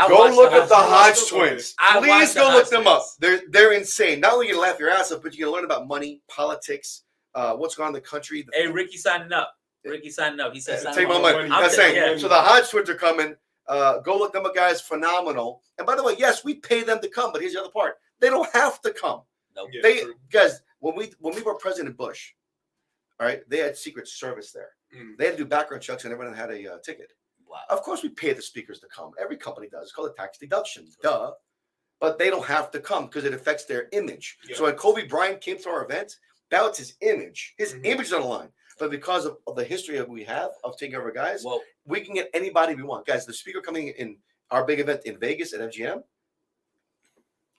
Go look up the Hodge twins. I Please watched the go look Hodge them up. twins. They're insane. Not only you can laugh your ass off, but you can learn about money, politics, what's going on in the country. Hey, Ricky signing up. Ricky signing up. He said, sign Take up. my money. I'm That's saying, saying. yeah. So the Hodge twins are coming. Go look them up, guys. Phenomenal. And by the way, yes, we pay them to come, but here's the other part. They don't have to come. Nope. Yeah, They true. guys, when we were President Bush, all right, they had Secret Service there. Mm. They had to do background checks, and everyone had a ticket. Wow. Of course, we pay the speakers to come. Every company does. It's called a tax deduction. Duh. But they don't have to come because it affects their image. Yeah. So when Kobe Bryant came to our event, that was his image. His Mhm. image is on the line. But because of the history that we have of taking over guys, Well, we can get anybody we want. Guys, the speaker coming in our big event in Vegas at MGM,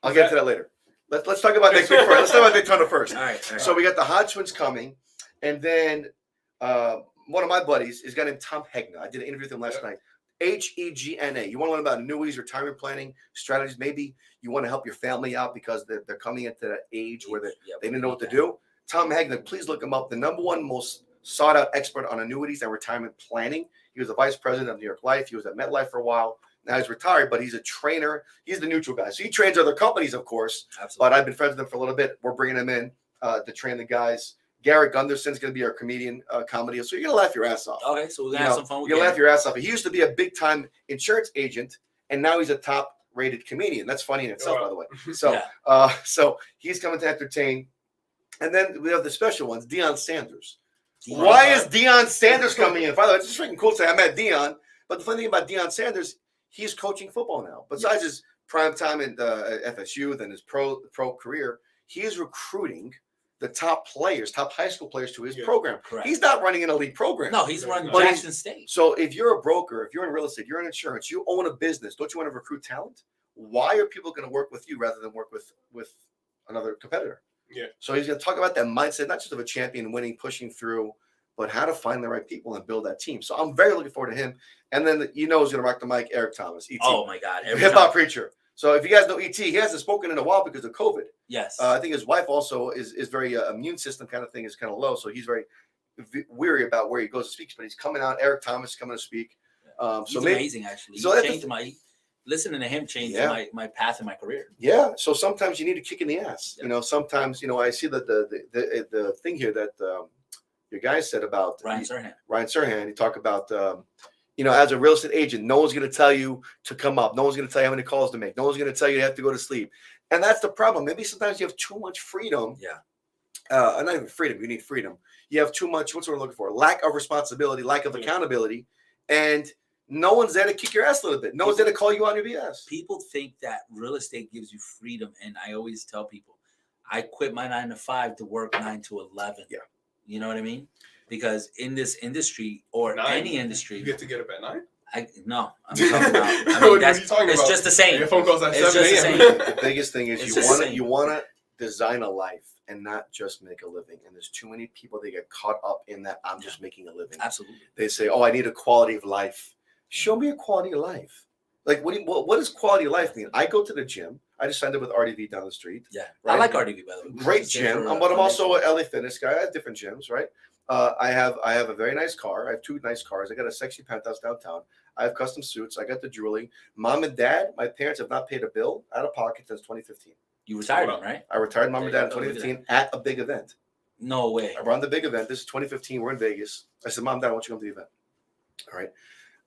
I'll get to that later. Let's talk about next week first. Let's talk about Daytona first. all right. All right. So we got the Hodge twins coming, and then one of my buddies is a guy named Tom Hegna. I did an interview with him last night. Hegna. You want to learn about annuities, retirement planning, strategies. Maybe you want to help your family out because they're coming into that age where they didn't know what to do. Tom Hegna, please look him up. The number one most sought out expert on annuities and retirement planning. He was the vice president of New York Life. He was at MetLife for a while. Now he's retired, but he's a trainer. He's the neutral guy. So he trains other companies, of course. Absolutely. But I've been friends with him for a little bit. We're bringing him in to train the guys. Garrett Gunderson's going to be our comedian comedy. So you're going to laugh your ass off. Okay, so we're going to have some fun with You're going to Gary. laugh your ass off. He used to be a big-time insurance agent, and now he's a top-rated comedian. That's funny in itself, by the way. So, Yeah. so he's coming to entertain. And then we have the special ones, Deion Sanders. Deion. Why is Deion Sanders coming in? By the way, it's just freaking cool to say I met Deion. But the funny thing about Deion Sanders, he's coaching football now. Besides his prime time at FSU, then his pro career, he is recruiting the top players, top high school players to his program. Correct. He's not running an elite program. No, he's running But Jackson State. So if you're a broker, if you're in real estate, you're in insurance, you own a business, don't you want to recruit talent? Why are people going to work with you rather than work with another competitor? Yeah. So he's going to talk about that mindset, not just of a champion winning, pushing through, but how to find the right people and build that team. So I'm very looking forward to him. And then he's going to rock the mic, Eric Thomas, ET. Oh my God. Every hip hop time. preacher. So if you guys know ET, he hasn't spoken in a while because of COVID. Yes. I think his wife also is very immune system kind of thing is kind of low. So he's very weary about where he goes to speak, but he's coming out. Eric Thomas is coming to speak. He's So maybe, amazing, actually. so He that's changed listening to him changed my path in my career. yeah. So sometimes you need a kick in the ass. Yeah. You know, sometimes, you know, I see that the thing here that your guy said about Ryan Serhant. Ryan Serhant, he talked about, you know, as a real estate agent, no one's going to tell you to come up. No one's going to tell you how many calls to make. No one's going to tell you have to go to sleep. And that's the problem. Maybe sometimes you have too much freedom. Yeah. Not even freedom. You need freedom. You have too much, what's what we're looking for? Lack of responsibility, lack of accountability. And no one's there to kick your ass a little bit. No one's there to call you on your BS. People think that real estate gives you freedom. And I always tell people, I quit my 9 to 5 to work 9 to 11. Yeah. You know what I mean? Because in this industry or any industry, You get to get up at 9? I'm talking about. I mean, What are you talking it's about? just the same. Your phone calls at It's 7 just the a.m. same. The biggest thing is It's you just want the to same. you want to design a life and not just make a living. And there's too many people that get caught up in that I'm just making a living. Absolutely. They say, "Oh, I need a quality of life." Show me a quality of life. Like, what does quality of life mean? I go to the gym. I just signed up with RDV down the street. Yeah. Right? I like RDV, by the way. Great Just say gym. for, But I'm for also a LA Fitness guy. I have different gyms, right? I have a very nice car. I have 2 nice cars. I got a sexy penthouse downtown. I have custom suits. I got the jewelry. Mom and dad, my parents have not paid a bill out of pocket since 2015. You retired him, right? I retired mom and dad in There you go. 2015 at a big event. No way. I run the big event. This is 2015. We're in Vegas. I said, Mom, Dad, I want you to come to the event. All right.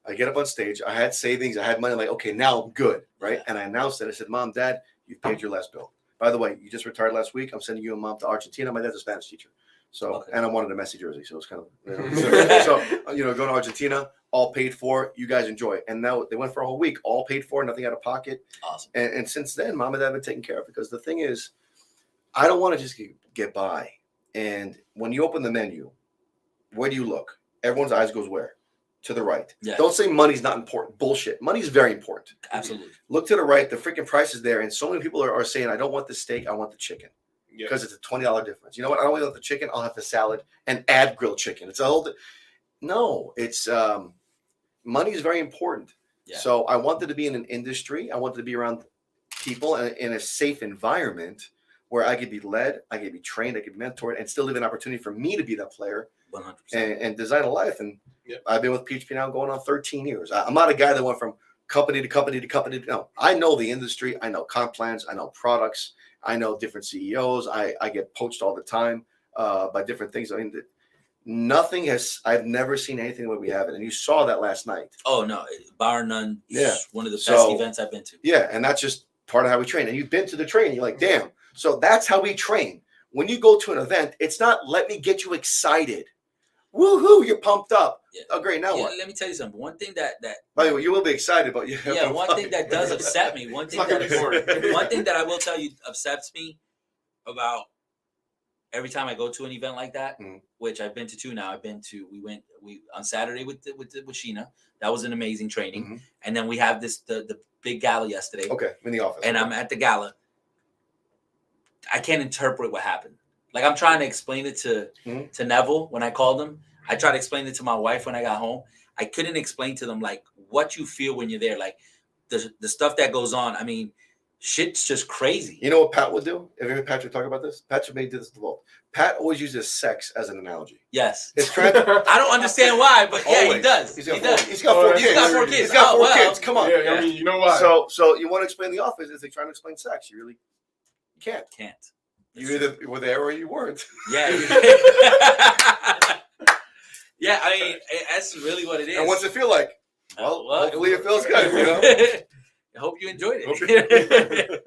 I get up on stage. I had savings. I had money. I'm like, okay, now I'm good. Right. Yeah. And I announced it. I said, Mom, Dad, you've paid your last bill. By the way, you just retired last week. I'm sending you and Mom to Argentina. My dad's a Spanish teacher. So, Okay. and I wanted a Messi jersey. So it's kind of, so, going to Argentina, all paid for. You guys enjoy. And now they went for a whole week, all paid for, nothing out of pocket. Awesome. And since then, Mom and Dad have been taken care of, because the thing is, I don't want to just get by. And when you open the menu, where do you look? Everyone's eyes goes where? To the right. Yeah. Don't say money's not important. Bullshit. Money's very important. Absolutely. Look to the right. The freaking price is there. And so many people are saying, I don't want the steak. I want the chicken. Yeah. Because it's a $20 difference. You know what? I don't want the chicken. I'll have the salad and add grilled chicken. It's a whole. No, it's money is very important. Yeah. So I wanted to be in an industry. I wanted to be around people in a safe environment where I could be led, I could be trained, I could be mentored, and still leave an opportunity for me to be that player 100%. and design a life. And Yep. I've been with PHP now going on 13 years. I'm not a guy that went from company to company to company. No, I know the industry. I know comp plans. I know products. I know different CEOs. I get poached all the time by different things. I mean, I've never seen anything the way we have it. And you saw that last night. Oh, no. Bar none. It's Yeah. one of the best So- events I've been to. Yeah, and that's just part of how we train. And you've been to the training. You're like, damn. So that's how we train. When you go to an event, it's not let me get you excited. Woohoo, you're pumped up. Yeah. Oh, great. Now Yeah, what? let me tell you something. One thing that By the way, you will be excited, but one thing that does upset me, one It's thing not gonna be boring. one thing that I will tell you upsets me about every time I go to an event like that, Mhm. which I've been to 2 now. We on Saturday with Sheena. That was an amazing training. Mhm. And then we have the big gala yesterday. Okay, I'm in the office. And I'm at the gala. I can't interpret what happened. Like, I'm trying to explain it to Neville when I called him. I tried to explain it to my wife when I got home. I couldn't explain to them like what you feel when you're there, like the stuff that goes on. I mean, shit's just crazy. You know what Pat would do? Have you heard Patrick talk about this? Patrick may do this to Vault. Pat always uses sex as an analogy. Yes. It's trying to, I don't understand why, but yeah, he Always. does. He's He got does. He's got four He's kids. got 4 kids. He's got Oh, 4 well. kids. Come on. Yeah, I mean, you know why? So you want to explain the office? Is they trying to explain sex? You really can't. Can't. You either were there or you weren't. Yeah. Yeah, I mean, that's really what it is. And what's it feel like? Well, hopefully it feels good. You know. I hope you enjoyed it.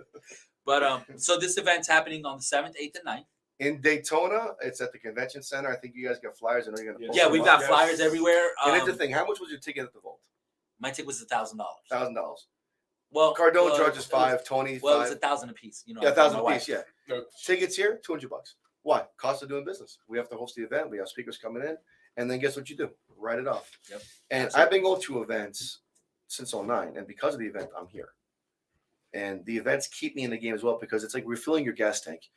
But so this event's happening on the 7th, 8th, and 9th. In Daytona, it's at the convention center. I think you guys got flyers. I know you're gonna. post Yeah, them we've up. got yes. flyers everywhere. And it's the thing. How much was your ticket at the Vault? My ticket was $1,000. $1,000. Well, Cardone charges it was- $5. Tony Well, it was $5. $1,000 a piece. You know, Yeah, I told $1,000 my a wife. piece. Yeah. No, Tickets here, $200. Why? Cost of doing business. We have to host the event. We have speakers coming in, and then guess what you do? Write it off. Yep. And Absolutely. I've been going to events since 09, and because of the event, I'm here. And the events keep me in the game as well, because it's like refilling your gas tank.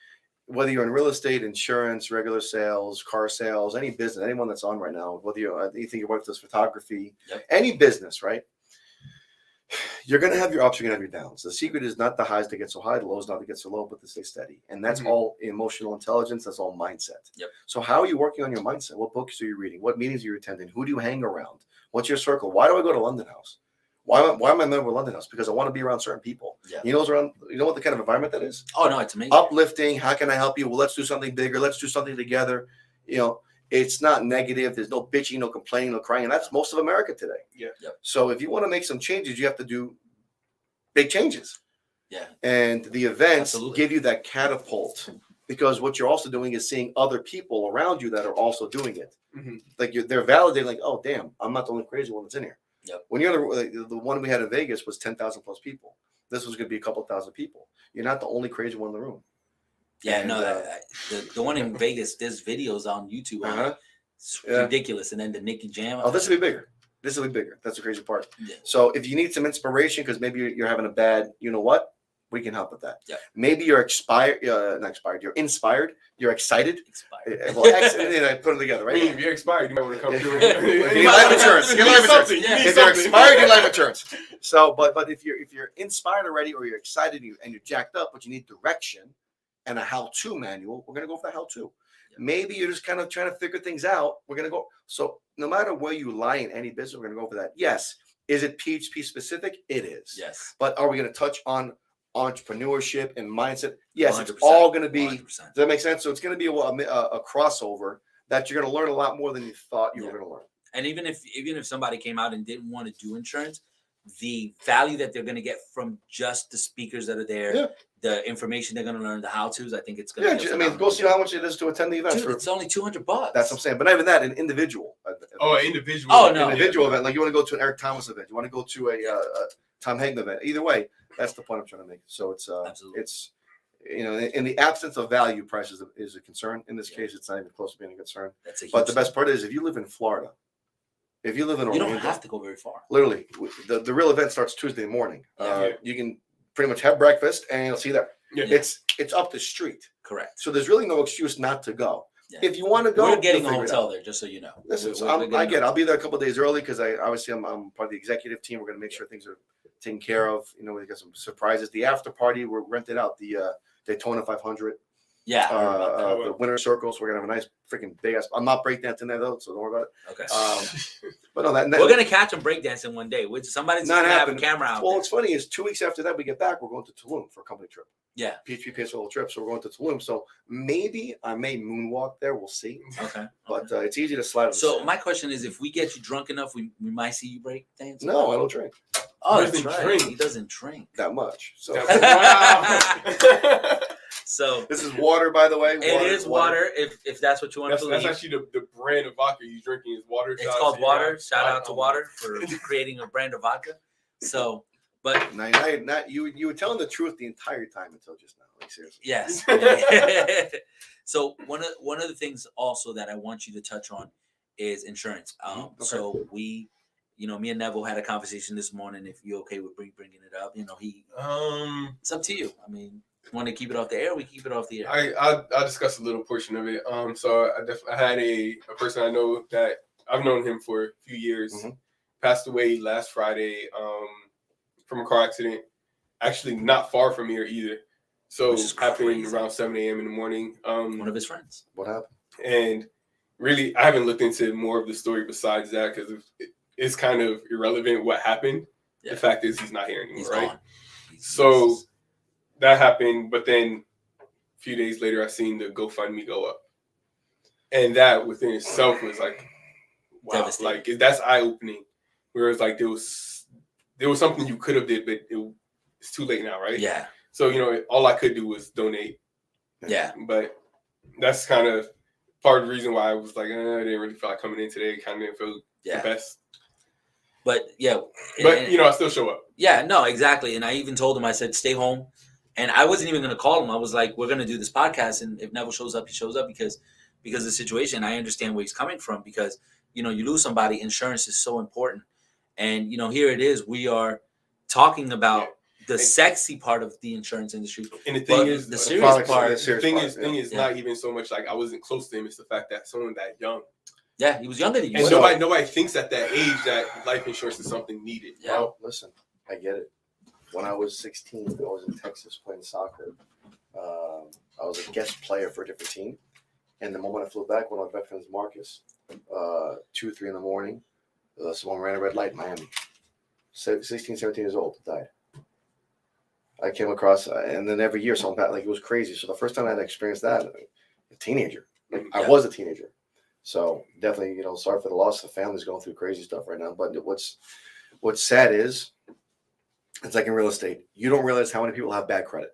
Whether you're in real estate, insurance, regular sales, car sales, any business, anyone that's on right now, whether you think your wife does photography, Yep. any business, right? You're going to have your ups, you're going to have your downs. The secret is not the highs that get so high, the lows not to get so low, but to stay steady. And that's all emotional intelligence. That's all mindset. Yep. So how are you working on your mindset? What books are you reading? What meetings are you attending? Who do you hang around? What's your circle? Why do I go to London House? Why am I a member of London House? Because I want to be around certain people. Yeah. You know what the kind of environment that is? Oh, no, it's amazing. Uplifting. How can I help you? Well, let's do something bigger. Let's do something together. You know, it's not negative. There's no bitching, no complaining, no crying. And that's most of America today. Yeah. Yep. So if you want to make some changes, you have to do big changes. Yeah. And the events Absolutely. give you that catapult, because what you're also doing is seeing other people around you that are also doing it. Like they're validating, like, oh, damn, I'm not the only crazy one that's in here. Yep. When you're the one we had in Vegas was 10,000 plus people. This was going to be a couple thousand people. You're not the only crazy one in the room. Yeah, And, no, the one in Vegas, there's videos on YouTube. It's ridiculous. And then the Nicky Jam. Oh, this will be bigger. This will be bigger. That's the crazy part. Yeah. So if you need some inspiration, because maybe you're having a bad, you know what? We can help with that. Yeah. Maybe you're not expired. You're inspired. You're excited. Expired. Well, I put them together, right? If you're expired, you might want to come through. If you need life insurance, You get need life insurance. something. You need If you're something. expired, you need life insurance. So, but if you're inspired already, or you're excited and you're jacked up, but you need direction and a how-to manual, we're gonna go for the how-to. Yeah. Maybe you're just kind of trying to figure things out. We're gonna go. So no matter where you lie in any business, we're gonna go for that. Yes. Is it PHP specific? It is. Yes. But are we gonna touch on entrepreneurship and mindset? Yes, 100%, it's all going to be. 100%. Does that make sense? So it's going to be a crossover that you're going to learn a lot more than you thought you were going to learn. And even if somebody came out and didn't want to do insurance, the value that they're going to get from just the speakers that are there, the information they're going to learn, the how-tos, I think it's going to be. I mean, go see how much it is to attend the event. Dude, it's only $200. That's what I'm saying. But not even that, an individual. Oh, an individual. Oh, no. Individual event. Like you want to go to an Eric Thomas event. You want to go to a Tom Hagen event. Either way, that's the point I'm trying to make. So it's Absolutely. it's in the absence of value, price is a concern. In this case, it's not even close to being a concern. That's a huge But the best thing. part is, if you live in Florida, if you live in You Orlando, don't have to go very far. literally, the real event starts Tuesday morning. Yeah. You can pretty much have breakfast and you'll see there. Yeah. It's up the street, Correct. so there's really no excuse not to go. Yeah. If you want to go, We're getting you'll a figure it hotel out. there, just so you know. Listen, We're so getting I a get. I'll hotel. be there a couple of days early because I'm part of the executive team. We're going to make sure things are taken care of. You know, we got some surprises. The after party, we're rented out the Daytona 500. Yeah. I heard about that. The winter circles. We're gonna have a nice freaking big ass. I'm not breakdancing there though, so don't worry about it. Okay. But no, that We're gonna catch them breakdancing one day. Which somebody's Not gonna have a happening. camera out. Well, there. what's funny is 2 weeks after that we get back, we're going to Tulum for a company trip. Yeah. PHP pays for a little trip, so we're going to Tulum. So maybe I may moonwalk there. We'll see. Okay. But it's easy to slide. on the So sand. my question is, if we get you drunk enough, we might see you break dance. No, I don't drink Oh, He that's doesn't right. drink. He doesn't drink. that much. So Wow. So this is water, by the way. it is water. If that's what you want to That's believe. actually the brand of vodka he's drinking is water. It's shots. called Yeah. water. Shout out to Oh. Water for creating a brand of vodka. So, but Now, you were telling the truth the entire time until just now. Like seriously. yes. So one of the things also that I want you to touch on is insurance. Okay. So we, me and Neville had a conversation this morning. If you're okay with bringing it up, it's up to you. I mean, want to keep it off the air? We keep it off the air. I'll discuss a little portion of it. So I had a person I know that I've known him for a few years. Mhm. Passed away last Friday from a car accident. Actually, not far from here either. So Which is happening crazy. around 7 a.m. in the morning. One of his friends. What happened? And really, I haven't looked into more of the story besides that because it's kind of irrelevant what happened. Yeah. The fact is he's not here anymore, He's right? gone. So that happened, but then a few days later, I seen the GoFundMe go up, and that within itself was like, wow, Devastating. like that's eye opening. Whereas like there was something you could have did, but it's too late now, right? Yeah. So all I could do was donate. Yeah. But that's kind of part of the reason why I was like, I didn't really feel like coming in today. Kind of didn't feel Yeah. the best. But yeah. But and- I still show up. Yeah, no, exactly. And I even told him, I said, stay home. And I wasn't even going to call him. I was like, we're going to do this podcast. And if Neville shows up, he shows up because of the situation. I understand where he's coming from because, you lose somebody. Insurance is so important. And, here it is. We are talking about the sexy part of the insurance industry. And the thing But is, the the serious product- part. the serious part, thing is Yeah. not even so much like I wasn't close to him. It's the fact that someone that young. Yeah, he was younger than you. And So- nobody thinks at that age that life insurance is something needed. Yeah. Well, listen. I get it. When I was 16, I was in Texas playing soccer. I was a guest player for a different team. And the moment I flew back, one of my best friends, Marcus, 2, 3 in the morning, someone ran a red light in Miami. 16, 17 years old, died. I came across, and then every year someone, like, it was crazy. So the first time I had experienced that, a teenager, I was a teenager. So definitely, sorry for the loss. The family's going through crazy stuff right now. But what's sad is, it's like in real estate. You don't realize how many people have bad credit.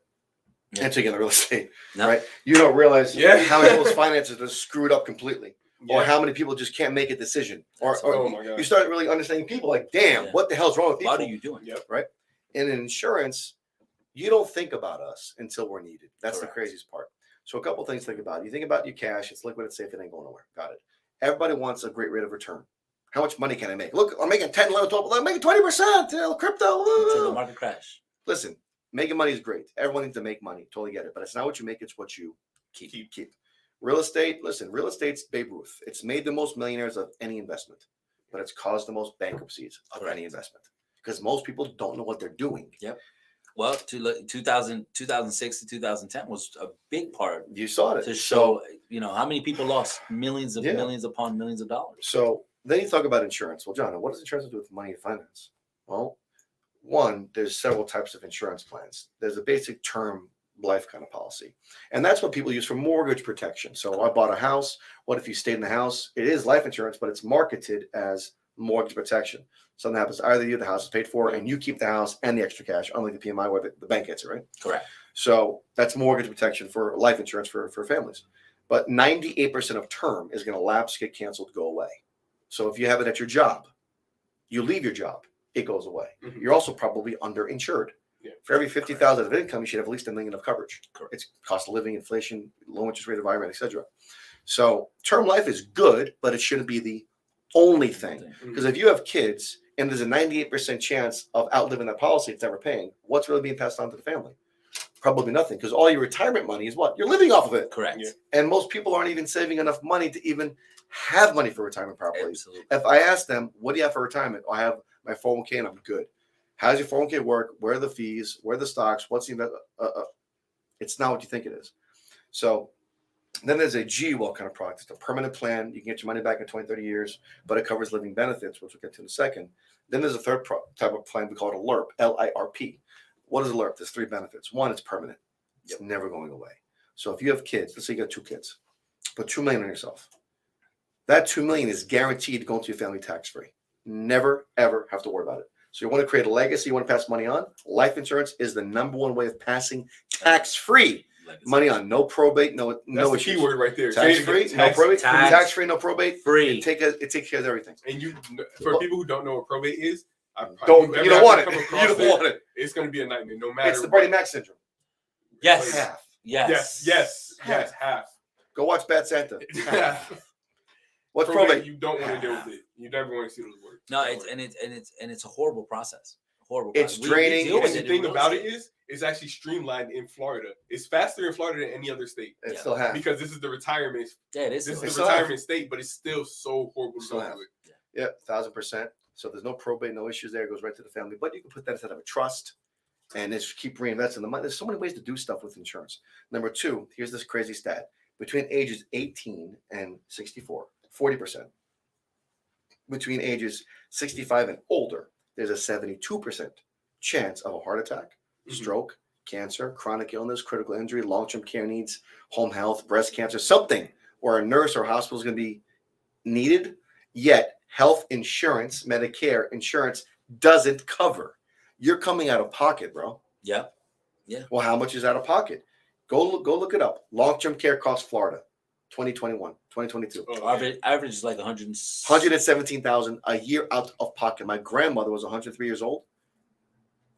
Yeah. Until you get in real estate, No. right? You don't realize how many people's finances are screwed up completely, or how many people just can't make a decision, or Oh my God. you start really understanding people. Like, damn, what the hell's wrong with people? What are you doing? Yep. Right? And in insurance, you don't think about us until we're needed. That's Correct. the craziest part. So a couple things to think about. You think about your cash. It's liquid. It's safe. It ain't going nowhere. Got it. Everybody wants a great rate of return. How much money can I make? Look, I'm making 10, 11, 12. I'm making 20%. Crypto. Until the market crash. Listen, making money is great. Everyone needs to make money. Totally get it. But it's not what you make. It's what you keep. Real estate. Listen, real estate's Babe Ruth. It's made the most millionaires of any investment, but it's caused the most bankruptcies of any investment because most people don't know what they're doing. Yep. Well, 2006 to 2010 was a big part. You saw it. To show, how many people lost millions upon millions of dollars. So then you talk about insurance. Well, John, what does insurance do with money and finance? Well, one, there's several types of insurance plans. There's a basic term life kind of policy. And that's what people use for mortgage protection. So I bought a house. What if you stayed in the house? It is life insurance, but it's marketed as mortgage protection. Something happens, either you, the house is paid for, and you keep the house and the extra cash, unlike the PMI where the bank gets it, right? Correct. So that's mortgage protection for life insurance for families. But 98% of term is going to lapse, get canceled, go away. So if you have it at your job, you leave your job, it goes away. Mm-hmm. You're also probably underinsured. Yeah. For every 50,000 of income, you should have at least $1 million of coverage. Correct. It's cost of living, inflation, low interest rate environment, etc. So term life is good, but it shouldn't be the only thing. Because if you have kids and there's a 98% chance of outliving that policy, it's never paying, what's really being passed on to the family? Probably nothing, because all your retirement money is what? You're living off of it. Correct. Yeah. And most people aren't even saving enough money to even have money for retirement properly. Absolutely. If I ask them, what do you have for retirement? I have my 401k and I'm good. How's your 401k work? Where are the fees? Where are the stocks? What's the it's not what you think it is. So then there's a GWELL kind of product. It's a permanent plan. You can get your money back in 20, 30 years, but it covers living benefits, which we'll get to in a second. Then there's a third type of plan. We call it a LIRP, LIRP. What is a LIRP? There's 3 benefits. One, it's permanent. It's never going away. So if you have kids, let's say you got 2 kids, put $2 million on yourself. That $2 million is guaranteed to go into your family tax-free. Never, ever have to worry about it. So you want to create a legacy, you want to pass money on. Life insurance is the #1 way of passing tax-free money on. No probate, no That's the key word right there. Tax-free, no probate. Tax-free, no probate. Free. It takes care of everything. And for people who don't know what probate is, you don't want it. You don't want it. It's going to be a nightmare, no matter. It's the Freddie Mac syndrome. Yes. Half. Yes. Half. Go watch Bad Santa. What's probate? probate? You don't want to deal with it. You never want to see those words. No, it's a horrible process. It's draining. And the thing about it is, it's actually streamlined in Florida. It's faster in Florida than any other state. It still has. Because this is the retirement. Yeah, it is. This is the retirement state, but it's still so horrible to go through it. Yep, 1,000%. So there's no probate, no issues there. It goes right to the family. But you can put that inside of a trust and just keep reinvesting the money. There's so many ways to do stuff with insurance. Number 2, here's this crazy stat. Between ages 18 and 64, 40%. Between ages 65 and older, there's a 72% chance of a heart attack, stroke, cancer, chronic illness, critical injury, long-term care needs, home health, breast cancer, something where a nurse or hospital is going to be needed, yet health insurance, Medicare insurance doesn't cover. You're coming out of pocket, bro. Yeah. Well, how much is out of pocket? Go look it up. Long-term care costs Florida, 2021, 2022. Average is like 100. $117,000 a year out of pocket. My grandmother was 103 years old.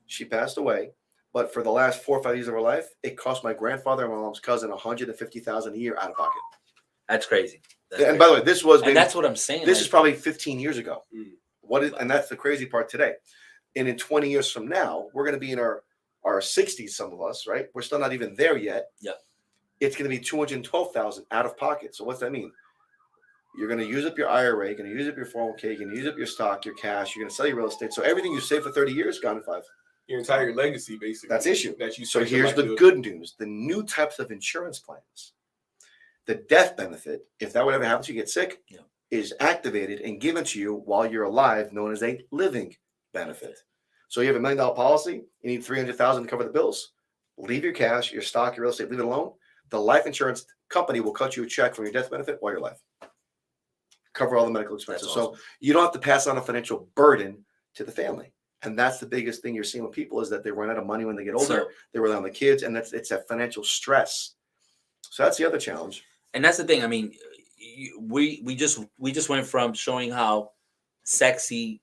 She passed away, but for the last 4 or 5 years of her life, it cost my grandfather and my mom's cousin $150,000 a year out of pocket. That's crazy. And by the way, this was that's what I'm saying. This is probably 15 years ago. And that's the crazy part today. And in 20 years from now, we're going to be in our 60s, some of us, right? We're still not even there yet. Yep. It's going to be $212,000 out of pocket. So what's that mean? You're going to use up your IRA, you're going to use up your 401k, you're going to use up your stock, your cash, you're going to sell your real estate. So everything you save for 30 years gone in 5. Your entire legacy, basically. That's issue. That you So spent your here's life the doing. good news. The new types of insurance plans, the death benefit, if that would ever happen to you, get sick, is activated and given to you while you're alive, known as a living benefit. So you have $1 million policy, you need $300,000 to cover the bills. Leave your cash, your stock, your real estate, leave it alone. The life insurance company will cut you a check from your death benefit while you're alive. Cover all the medical expenses. Awesome. So you don't have to pass on a financial burden to the family. And that's the biggest thing you're seeing with people is that they run out of money when they get older. They rely on the kids, and it's that financial stress. So that's the other challenge. And that's the thing. I mean, we just went from showing how sexy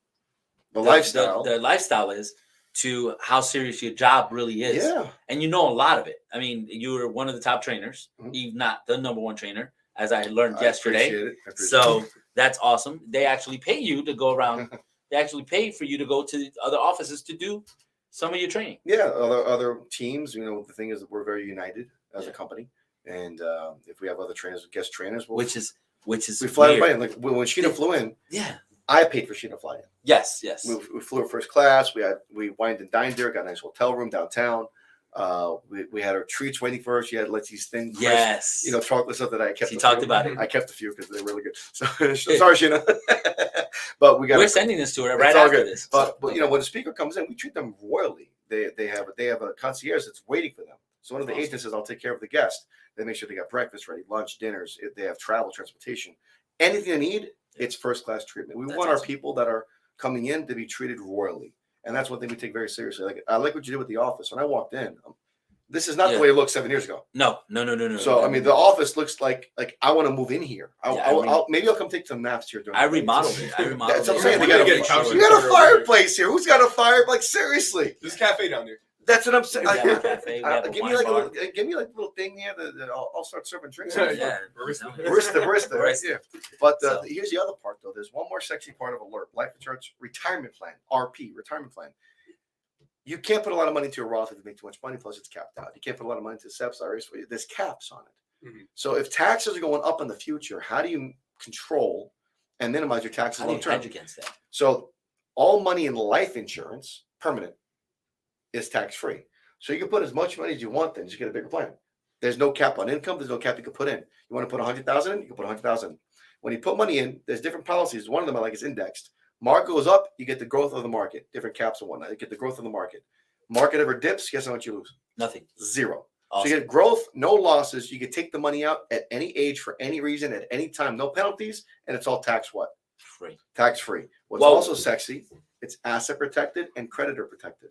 the lifestyle is to how serious your job really is. Yeah. And you know a lot of it. I mean, you were one of the top trainers, if not the number one trainer, as I learned yesterday. Appreciate it. So that's awesome. They actually pay you to go around. They actually pay for you to go to other offices to do some of your training. Yeah, other teams. You know, the thing is that we're very united as a company, and if we have other trainers, guest trainers, which is we fly weird. everybody in. Like when Sheena flew in, I paid for Sheena to fly in. Yes. We flew her first class. We wined and dined there. Got a nice hotel room downtown. We had her treats waiting for her. She had these things. Yes. You know, chocolate stuff that I kept. She talked about it. I kept a few because they're really good. So sorry, Sheena. But we're sending this to her right after this. But you know, when the speaker comes in, we treat them royally. They have a concierge that's waiting for them. So one of the agents says, "I'll take care of the guest." They make sure they got breakfast ready, lunch, dinners. If they have travel, transportation, anything they need, it's first class treatment. We want our people that are coming in to be treated royally, and that's one thing we take very seriously. Like I like what you did with the office. When I walked in, this is not the way it looked 7 years ago. No. So I mean, the office looks like I want to move in here. Maybe I'll come take some naps here. I remodeled it. That's what I'm saying. We got a fireplace here. Who's got a fire? Like seriously, there's a cafe down there. That's what I'm saying. Give me like a little thing here that I'll start serving drinks. Barista. Right? Yeah. But here's the other part though. There's one more sexy part of alert: life insurance retirement plan, RP retirement plan. You can't put a lot of money into a Roth if you make too much money. Plus, it's capped out. You can't put a lot of money into SEPs, IRAs. There's caps on it. Mm-hmm. So if taxes are going up in the future, how do you control and minimize your taxes long term? Against that? So all money in life insurance, permanent, is tax free. So you can put as much money as you want. Then just get a bigger plan. There's no cap on income. There's no cap you can put in. You want to put 100,000 in, you can put 100,000. When you put money in, there's different policies. One of them I like is indexed. Market goes up, you get the growth of the market, different caps and whatnot. You get the growth of the market. Market ever dips, guess how much you lose? Nothing. Zero. Awesome. So you get growth, no losses. You can take the money out at any age for any reason at any time, no penalties, and it's all tax what? Free. Tax free. What's also sexy, it's asset protected and creditor protected.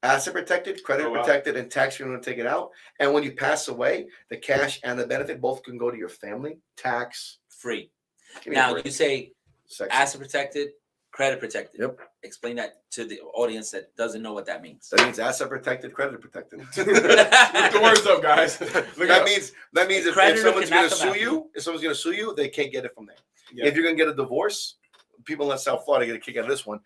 Asset protected, creditor protected, and tax free when you take it out. And when you pass away, the cash and the benefit both can go to your family, tax free. Now you say sexy. Asset protected, credit protected. Yep. Explain that to the audience that doesn't know what that means. That means asset protected, credit protected. Look the words up, guys. That means if someone's going to sue you, they can't get it from there. Yeah. If you're going to get a divorce, people in South Florida get a kick out of this one.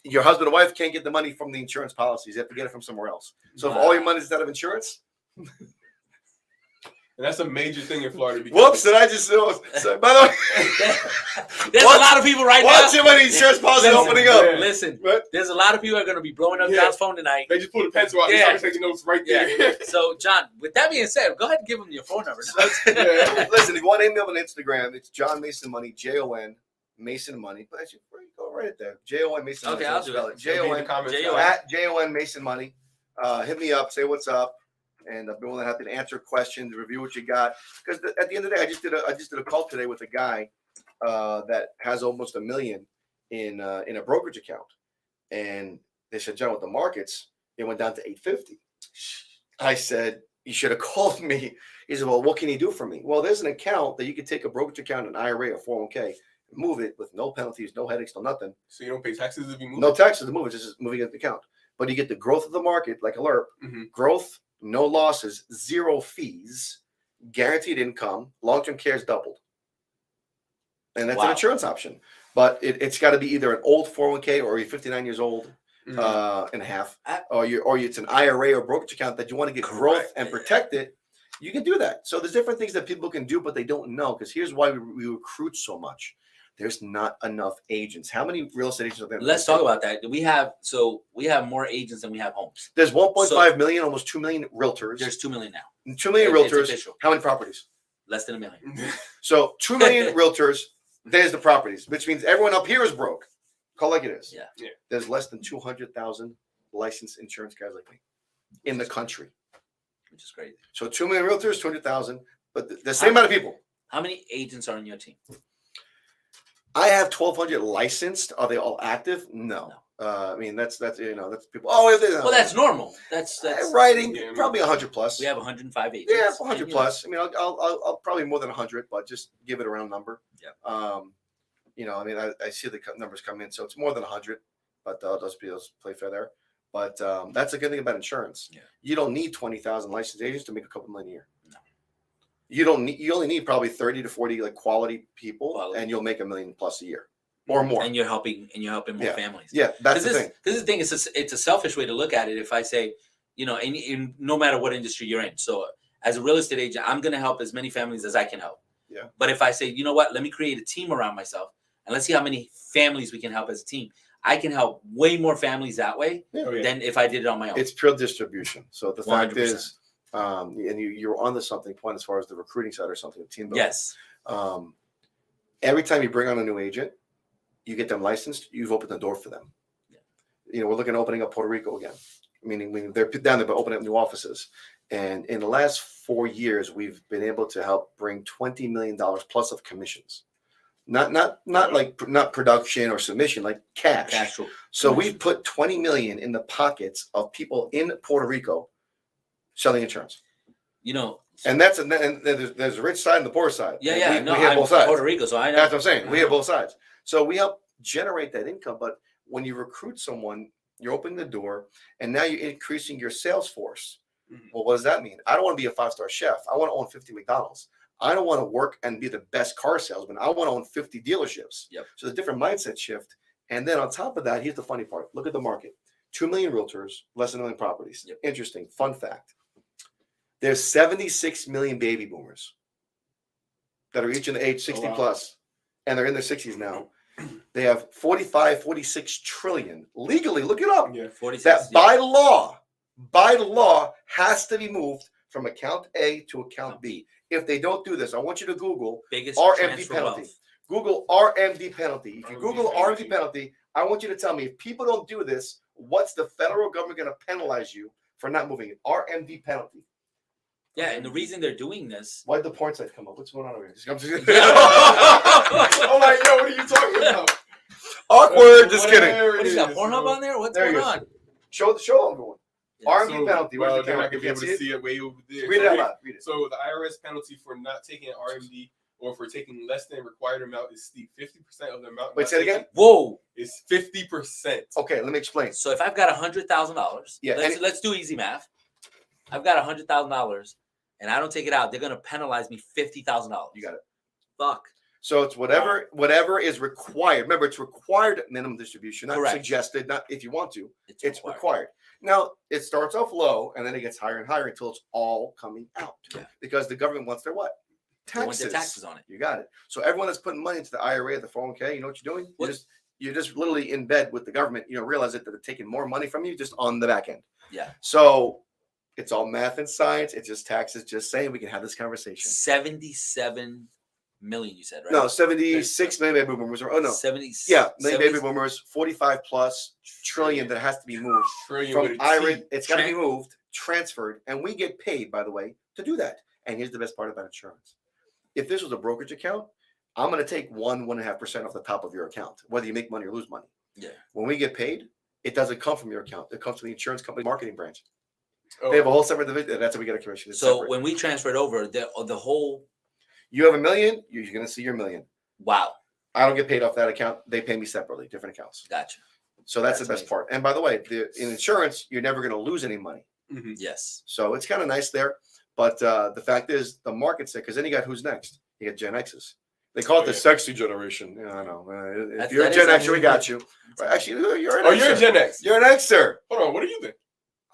Your husband or wife can't get the money from the insurance policies. You have to get it from somewhere else. So if all your money is out of insurance. And that's a major thing in Florida. Whoops! Did I just? By the way, there's a lot of people right now. Watch it when insurance policy opening up. Listen, there's a lot of people that are going to be blowing up John's phone tonight. They just pulled a pencil out. They started taking notes right there. So, John, with that being said, go ahead and give them your phone number. Listen, if you want to email me on Instagram, it's John Mason Money, JON Mason Money. But actually, go right there. JON Mason Money. Okay, I'll do it. JON Mason Money. Hit me up. Say what's up. And I've been more than happy to answer questions, review what you got. Because at the end of the day, I just did a call today with a guy that has almost $1 million in a brokerage account, and they said, John, with the markets, it went down to 850. I said, you should have called me. He said, well, what can you do for me? Well, there's an account that you can take a brokerage account, an IRA, or 401k, move it with no penalties, no headaches, no nothing. So you don't pay taxes if you move? No taxes to move it, just moving it the account. But you get the growth of the market, like alert, growth. No losses, zero fees, guaranteed income, long-term care is doubled. And that's an insurance option. But it's got to be either an old 401k or you're 59 years old and a half, or it's an IRA or brokerage account that you want to get growth and protect it. You can do that. So there's different things that people can do, but they don't know. Because here's why we recruit so much. There's not enough agents. How many real estate agents are there? Let's talk about that. We have more agents than we have homes. There's 1.5 million, almost 2 million realtors. There's 2 million now. 2 million It's realtors. official. How many properties? Less than 1 million. So 2 million realtors. There's the properties, which means everyone up here is broke. Call like it is. Yeah. There's less than 200,000 licensed insurance guys like me in the country. Which is crazy. So 2 million realtors, 200,000, but the same amount of people. How many agents are on your team? I have 1,200 licensed. Are they all active? No. I mean, that's people. Oh, if they, Well, that's normal. That's writing Yeah, probably 100 plus. We have 105 agents. Yeah, 100 and, plus. I mean, I'll probably more than 100, but just give it a round number. Yeah. I mean, I see the numbers come in, so it's more than 100, but those play fair there. But that's a good thing about insurance. Yeah. You don't need 20,000 licensed agents to make a couple million a year. No. You only need probably 30 to 40 like quality people, and you'll make $1 million plus a year or more. And you're helping more families. Yeah, that's the thing. Because the thing is, it's a selfish way to look at it. If I say, in no matter what industry you're in, so as a real estate agent, I'm going to help as many families as I can help. Yeah. But if I say, you know what, let me create a team around myself, and let's see how many families we can help as a team. I can help way more families that way than if I did it on my own. It's pure distribution. So the fact 100%. is, and you're on to something point as far as the recruiting side or something, team building. Yes. Every time you bring on a new agent, you get them licensed, you've opened the door for them. Yeah. We're looking at opening up Puerto Rico again, meaning they're down there, but opening up new offices. And in the last 4 years, we've been able to help bring $20 million plus of commissions. Not production or submission, like cash. So we've put 20 million in the pockets of people in Puerto Rico selling insurance. And there's a rich side and the poor side. Yeah, we I'm have both from sides. Puerto Rico, so I know. That's what I'm saying. We have both sides. So we help generate that income. But when you recruit someone, you're opening the door, and now you're increasing your sales force. Mm-hmm. Well, what does that mean? I don't want to be a 5-star chef. I want to own 50 McDonald's. I don't want to work and be the best car salesman. I want to own 50 dealerships. Yep. So there's a different mindset shift. And then on top of that, here's the funny part. Look at the market. 2 million realtors, less than 1 million properties. Yep. Interesting. Fun fact. There's 76 million baby boomers that are each in the age 60 plus, and they're in their 60s now. They have 46 trillion legally. Look it up. Yeah, 46. That by law has to be moved from account A to account B. If they don't do this, I want you to Google biggest RMD penalty. Google RMD penalty. If you Google RMD penalty, I want you to tell me if people don't do this, what's the federal government going to penalize you for not moving it? RMD penalty. Yeah, and the reason they're doing this. Why'd the porn site come up? What's going on over here? Oh my God, what are you talking about? Awkward. Just kidding. What is that? Pornhub on there? What's going on? Show everyone. Yeah, RMD penalty. Well, Where's the they're camera? not gonna be able to see it way over there. Read it out loud. Read it. So the IRS penalty for not taking an RMD or for taking less than required amount is steep. 50% of the amount. Wait, say it again. Whoa. It's 50%. Okay, let me explain. So if I've got $100,000, yeah, let's do easy math. I've got $100,000 and I don't take it out. They're gonna penalize me $50,000. You got it. Fuck. So it's whatever is required. Remember, it's required minimum distribution, not Correct. Suggested, not if you want to. It's required. Now, it starts off low, and then it gets higher and higher until it's all coming out. Yeah. Because the government wants their what? Taxes. They want their taxes on it. You got it. So everyone that's putting money into the IRA, the 401k, you know what you're doing? You're just literally in bed with the government. You don't realize it that they're taking more money from you just on the back end. Yeah. So it's all math and science. It's just taxes. Just saying we can have this conversation. 77 million, you said, right? No, 76 million baby boomers. Oh no, 70. Yeah, million baby boomers, 45 plus trillion that has to be moved from IRA. It's got to be moved, transferred, and we get paid, by the way, to do that. And here's the best part about insurance: if this was a brokerage account, I'm going to take 1.5% off the top of your account, whether you make money or lose money. Yeah. When we get paid, it doesn't come from your account; it comes from the insurance company marketing branch. Oh. They have a whole separate division. That's how we get a commission. It's so separate. When we transfer it over, the whole. You have $1 million, you're going to see your $1 million. Wow. I don't get paid off that account. They pay me separately, different accounts. Gotcha. So that's the best part. And by the way, in insurance, you're never going to lose any money. Mm-hmm. Yes. So it's kind of nice there. But the fact is, the market's there. Because then you got who's next? You got Gen X's. They call it the sexy generation. Yeah, I know. If you're a Gen Xer, we got you. Right, actually, you're an Xer. You're a Gen X. You're an Xer. Hold on. What are you then?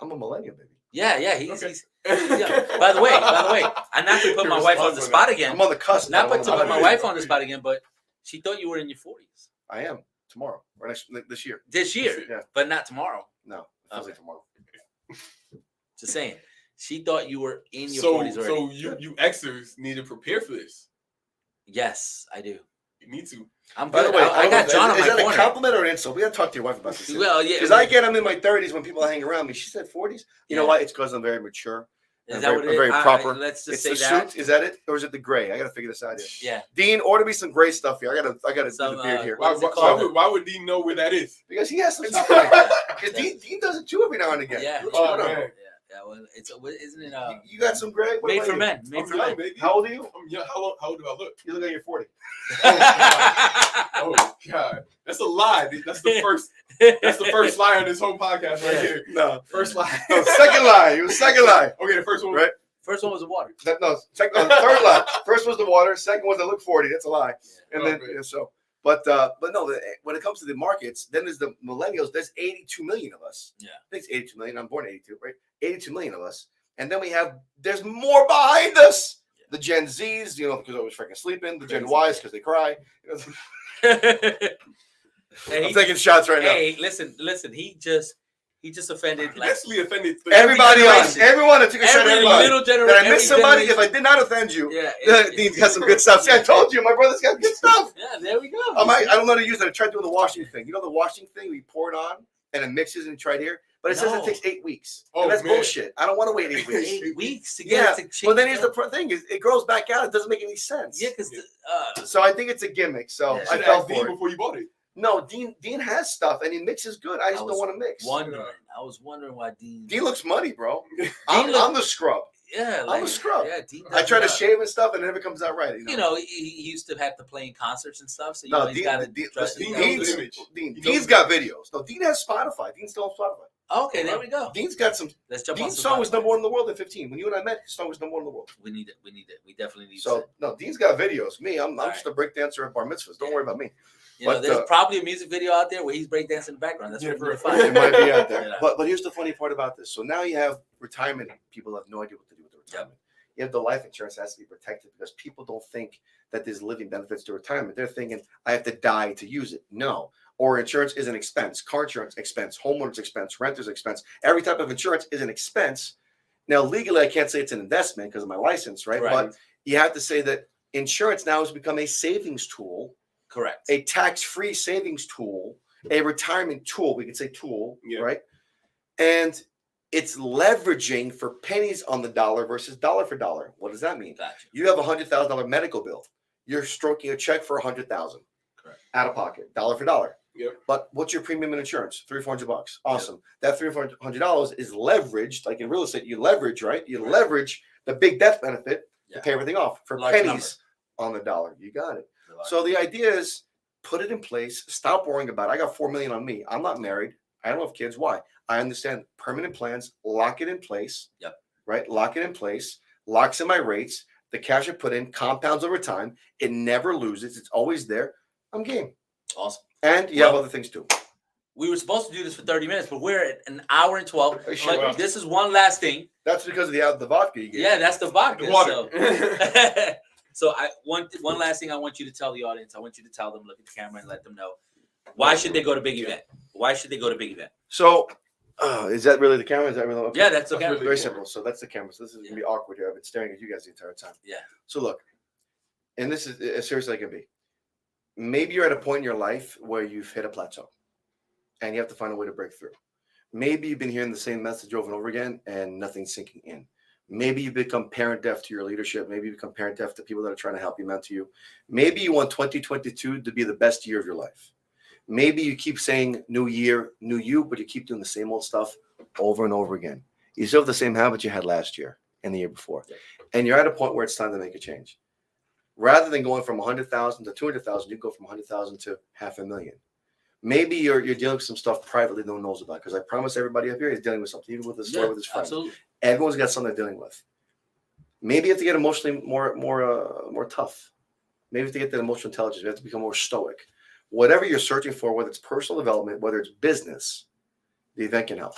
I'm a millennial, baby. Yeah, Okay. yeah. By the way, I'm not gonna put my wife on the spot again. I'm on the cusp. Not I'm to on put the my wife on the spot again, but she thought you were in your 40s. I am tomorrow or this year. This year, Yeah. but not tomorrow. No, it feels like Okay. tomorrow. Just saying. She thought you were in your So 40s already. so you exers need to prepare for this. Yes, I do. You need to. I'm By good. the way, I got John on is my that corner. a compliment or an insult? We got to talk to your wife about this. Well, yeah. Because I'm in my 30s when people hang around me. She said 40s. You know Yeah. why? It's because I'm very mature. Is I'm that very, what it I'm is? very proper. Let's just It's say the that. suit. Is that it, or is it the gray? I got to figure this out. Here. Yeah. Dean, order me some gray stuff here. I got to Some, do the beard here what is it called? Why would Dean know where that is? because he has some stuff. Like that. Because Dean does it too every now and again. Yeah. What's Oh, going on? man. Yeah. Well, isn't it You got some gray? What made about for you? men? Made I'm for young, men. baby. How old are you? I'm young. How old do I look? You look like you're 40. Oh God, that's a lie. That's the first. That's the first lie on this whole podcast right Yeah. here. No. First lie. No, second lie. It was second lie. Okay, the first one. Right. First one was the water. Third lie. First was the water. Second was I look 40. That's a lie. And Oh, then man. but no. When it comes to the markets, then there's the millennials. There's 82 million of us. Yeah. I think it's 82 million. I'm born in 82, right? 82 million of us. And then there's more behind us. Yeah. The Gen Zs, because I was freaking sleeping. The Gen Crazy. Ys because they cry. Hey, I'm taking shots right now. hey, listen. He just offended You like actually offended Everybody else, generation. everyone that took a shot at every everybody. little Did generation. I miss somebody? If I did not offend you, Yeah. Dean's got some good stuff. See, I told you, my brother's got good stuff. Yeah, there we go. I don't know how to use it. I tried doing the washing thing. You know the washing thing? We pour it on and it mixes and you try it here. But it says No. it takes 8 weeks. Oh, And that's man. bullshit. I don't want to wait 8 weeks. 8 weeks to Yeah, get it to change. but then here's the thing: is it grows back out. It doesn't make any sense. Yeah, because So I think it's a gimmick. So Yeah. I Should fell ask Dean for it. before you bought it. No, Dean has stuff and he mixes good. I just don't want to mix. I was wondering why Dean. Dean looks money, bro. I'm the scrub. Yeah, I'm a scrub. Yeah, Dean. I try to does it shave and stuff, and it never comes out right. You know, he used to have to play in concerts and stuff. So No, he's got to Dean dress Dean it knows down. the image. He knows Dean's the got videos. No, Dean has Spotify. Dean's still on Spotify. Okay, there we go. Dean's got some. Let's jump on Dean's some song was Spotify. number one in the world at 15. When you and I met, his song was number one in the world. We need it. We definitely need So it. no, Dean's got videos. Me, I'm All just a breakdancer at bar mitzvahs. Don't worry about me. You know, but, there's probably a music video out there where he's breakdancing in the background. That's Yeah, what we're for- finding. It might be out there. Yeah. But here's the funny part about this. So now you have retirement. People have no idea what to do with their retirement. You have the life insurance has to be protected because people don't think that there's living benefits to retirement. They're thinking I have to die to use it. No. Or insurance is an expense. Car insurance expense. Homeowners expense. Renters expense. Every type of insurance is an expense. Now legally, I can't say it's an investment because of my license, right? Right. But you have to say that insurance now has become a savings tool, Correct. a tax-free savings tool, a retirement tool. We could say tool, Yeah. right? And it's leveraging for pennies on the dollar versus dollar for dollar. What does that mean? Gotcha. You have $100,000 medical bill. You're stroking a check for $100,000 Correct. out of pocket, dollar for dollar. Yep. But what's your premium in insurance? $300-$400. Awesome. That $300 is leveraged, like in real estate. You leverage, right? You leverage the big death benefit Yeah. to pay everything off for Large pennies on the dollar. You got it. So the idea is put it in place. Stop worrying about it. I got $4 million on me. I'm not married. I don't have kids. Why? I understand permanent plans. Lock it in place. Yep. Right. Lock it in place. Locks in my rates. The cash I put in compounds over time. It never loses. It's always there. I'm game. Awesome. And you have other things too. We were supposed to do this for 30 minutes, but we're at an hour and 12. Are you sure? But this is one last thing. That's because of the vodka you gave. Yeah, that's the vodka. The water. So, so one last thing I want you to tell the audience. I want you to tell them, look at the camera and let them know. Why should they go to Big Event? Why should they go to Big Event? So is that really the camera? Is that really okay? Yeah, that's the That's camera. really Very cool. simple. So that's the camera. So this is gonna be awkward here. I've been staring at you guys the entire time. Yeah. So look, and this is as serious as I can be. Maybe you're at a point in your life where you've hit a plateau, and you have to find a way to break through. Maybe you've been hearing the same message over and over again, and nothing's sinking in. Maybe you become parent deaf to your leadership. Maybe you become parent deaf to people that are trying to help you, mentor you. Maybe you want 2022 to be the best year of your life. Maybe you keep saying new year, new you, but you keep doing the same old stuff over and over again. You still have the same habits you had last year and the year before. Yeah. And you're at a point where it's time to make a change. Rather than going from 100,000 to 200,000, you go from 100,000 to $500,000. Maybe you're dealing with some stuff privately no one knows about. Because I promise everybody up here is dealing with something, even with his story with his friend. Absolutely. Everyone's got something they're dealing with. Maybe you have to get emotionally more tough. Maybe you have to get that emotional intelligence. You have to become more stoic. Whatever you're searching for, whether it's personal development, whether it's business, the event can help.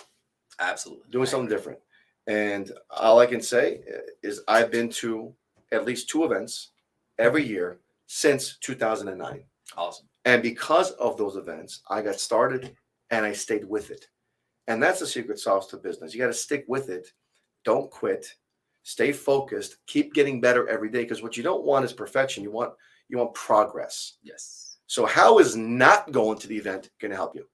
Absolutely. Doing something different. And all I can say is I've been to at least 2 events every year since 2009. Awesome. And because of those events, I got started and I stayed with it. And that's the secret sauce to business. You got to stick with it. Don't quit. Stay focused. Keep getting better every day, because what you don't want is perfection. You want progress. Yes. So how is not going to the event going to help you?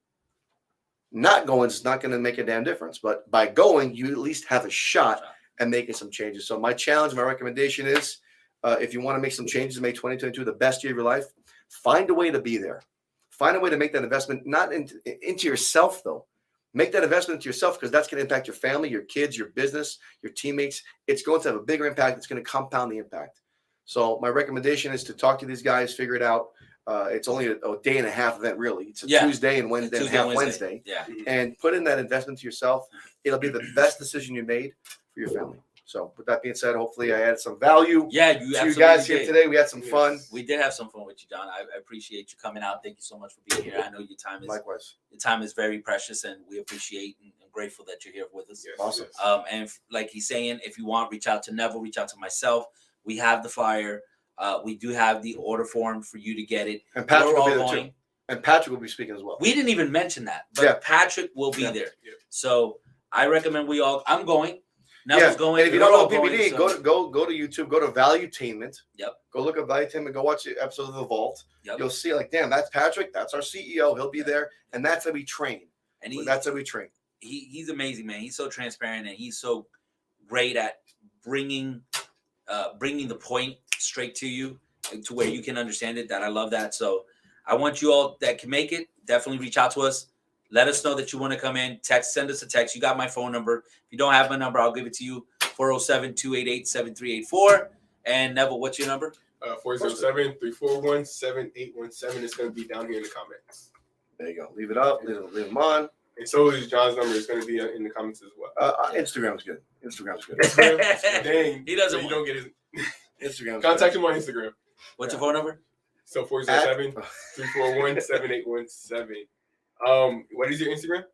Not going is not going to make a damn difference. But by going, you at least have a shot at making some changes. So my challenge, my recommendation is, if you want to make some changes and make 2022 the best year of your life, find a way to be there. Find a way to make that investment, not into yourself, though. Make that investment into yourself, because that's going to impact your family, your kids, your business, your teammates. It's going to have a bigger impact. It's going to compound the impact. So my recommendation is to talk to these guys, figure it out. It's only a day and a half event, really. It's a Tuesday and Wednesday and half Wednesday. Yeah. And put in that investment to yourself. It'll be the best decision you made for your family. So with that being said, hopefully I added some value Yeah, you to absolutely you guys did. here today. We had some fun. We did have some fun with you, John. I appreciate you coming out. Thank you so much for being here. I know your time is Likewise. your time is very precious, and we appreciate and grateful that you're here with us. Yes, Awesome. yes. And like he's saying, if you want, reach out to Neville, reach out to myself. We have the flyer. We do have the order form for you to get it. And Patrick We're will be all there going. too. And Patrick will be speaking as well. We didn't even mention that, but Yeah. Patrick will be Yeah. there. Yeah. So I recommend we all. I'm going. Yeah. Neville's going. And if you We're don't know all going, PBD, so- go to YouTube, go to Valuetainment. Yep. Go look at Valuetainment, go watch the episode of The Vault. Yep. You'll see, like, damn, that's Patrick, that's our CEO. He'll be there. And that's how we train. And That's how we train. he's amazing, man. He's so transparent, and he's so great at bringing the point straight to you, to where you can understand it. That I love that. So I want you all that can make it, definitely reach out to us. Let us know that you want to come in. Send us a text. You got my phone number. If you don't have my number, I'll give it to you. 407-288-7384. And Neville, what's your number? 407-341-7817 is going to be down here in the comments. There you go. Leave it up. Leave them on. And so is John's number. It's going to be in the comments as well. Instagram's good. Instagram's good. Dang. He doesn't You want- don't get his. Instagram's Contact him on Instagram. What's your phone number? So 407-341-7817. What is your Instagram?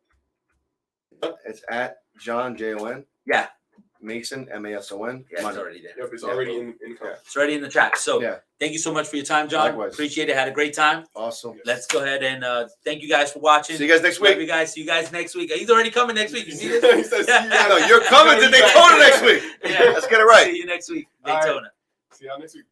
good. It's at John, Jon. Yeah. Mason, Mason. Yeah, it's already there. Yep, it's already in the comments. It's already in the chat. So Yeah. thank you so much for your time, John. Likewise. Appreciate it. Had a great time. Awesome. Let's go ahead and thank you guys for watching. See you guys next Love week. you guys. See you guys next week. He's already coming next week. You see this? He said, "See you guys." No, you're coming to Daytona next week. Yeah. Let's get it right. See you next week, All right. Daytona. See y'all next week.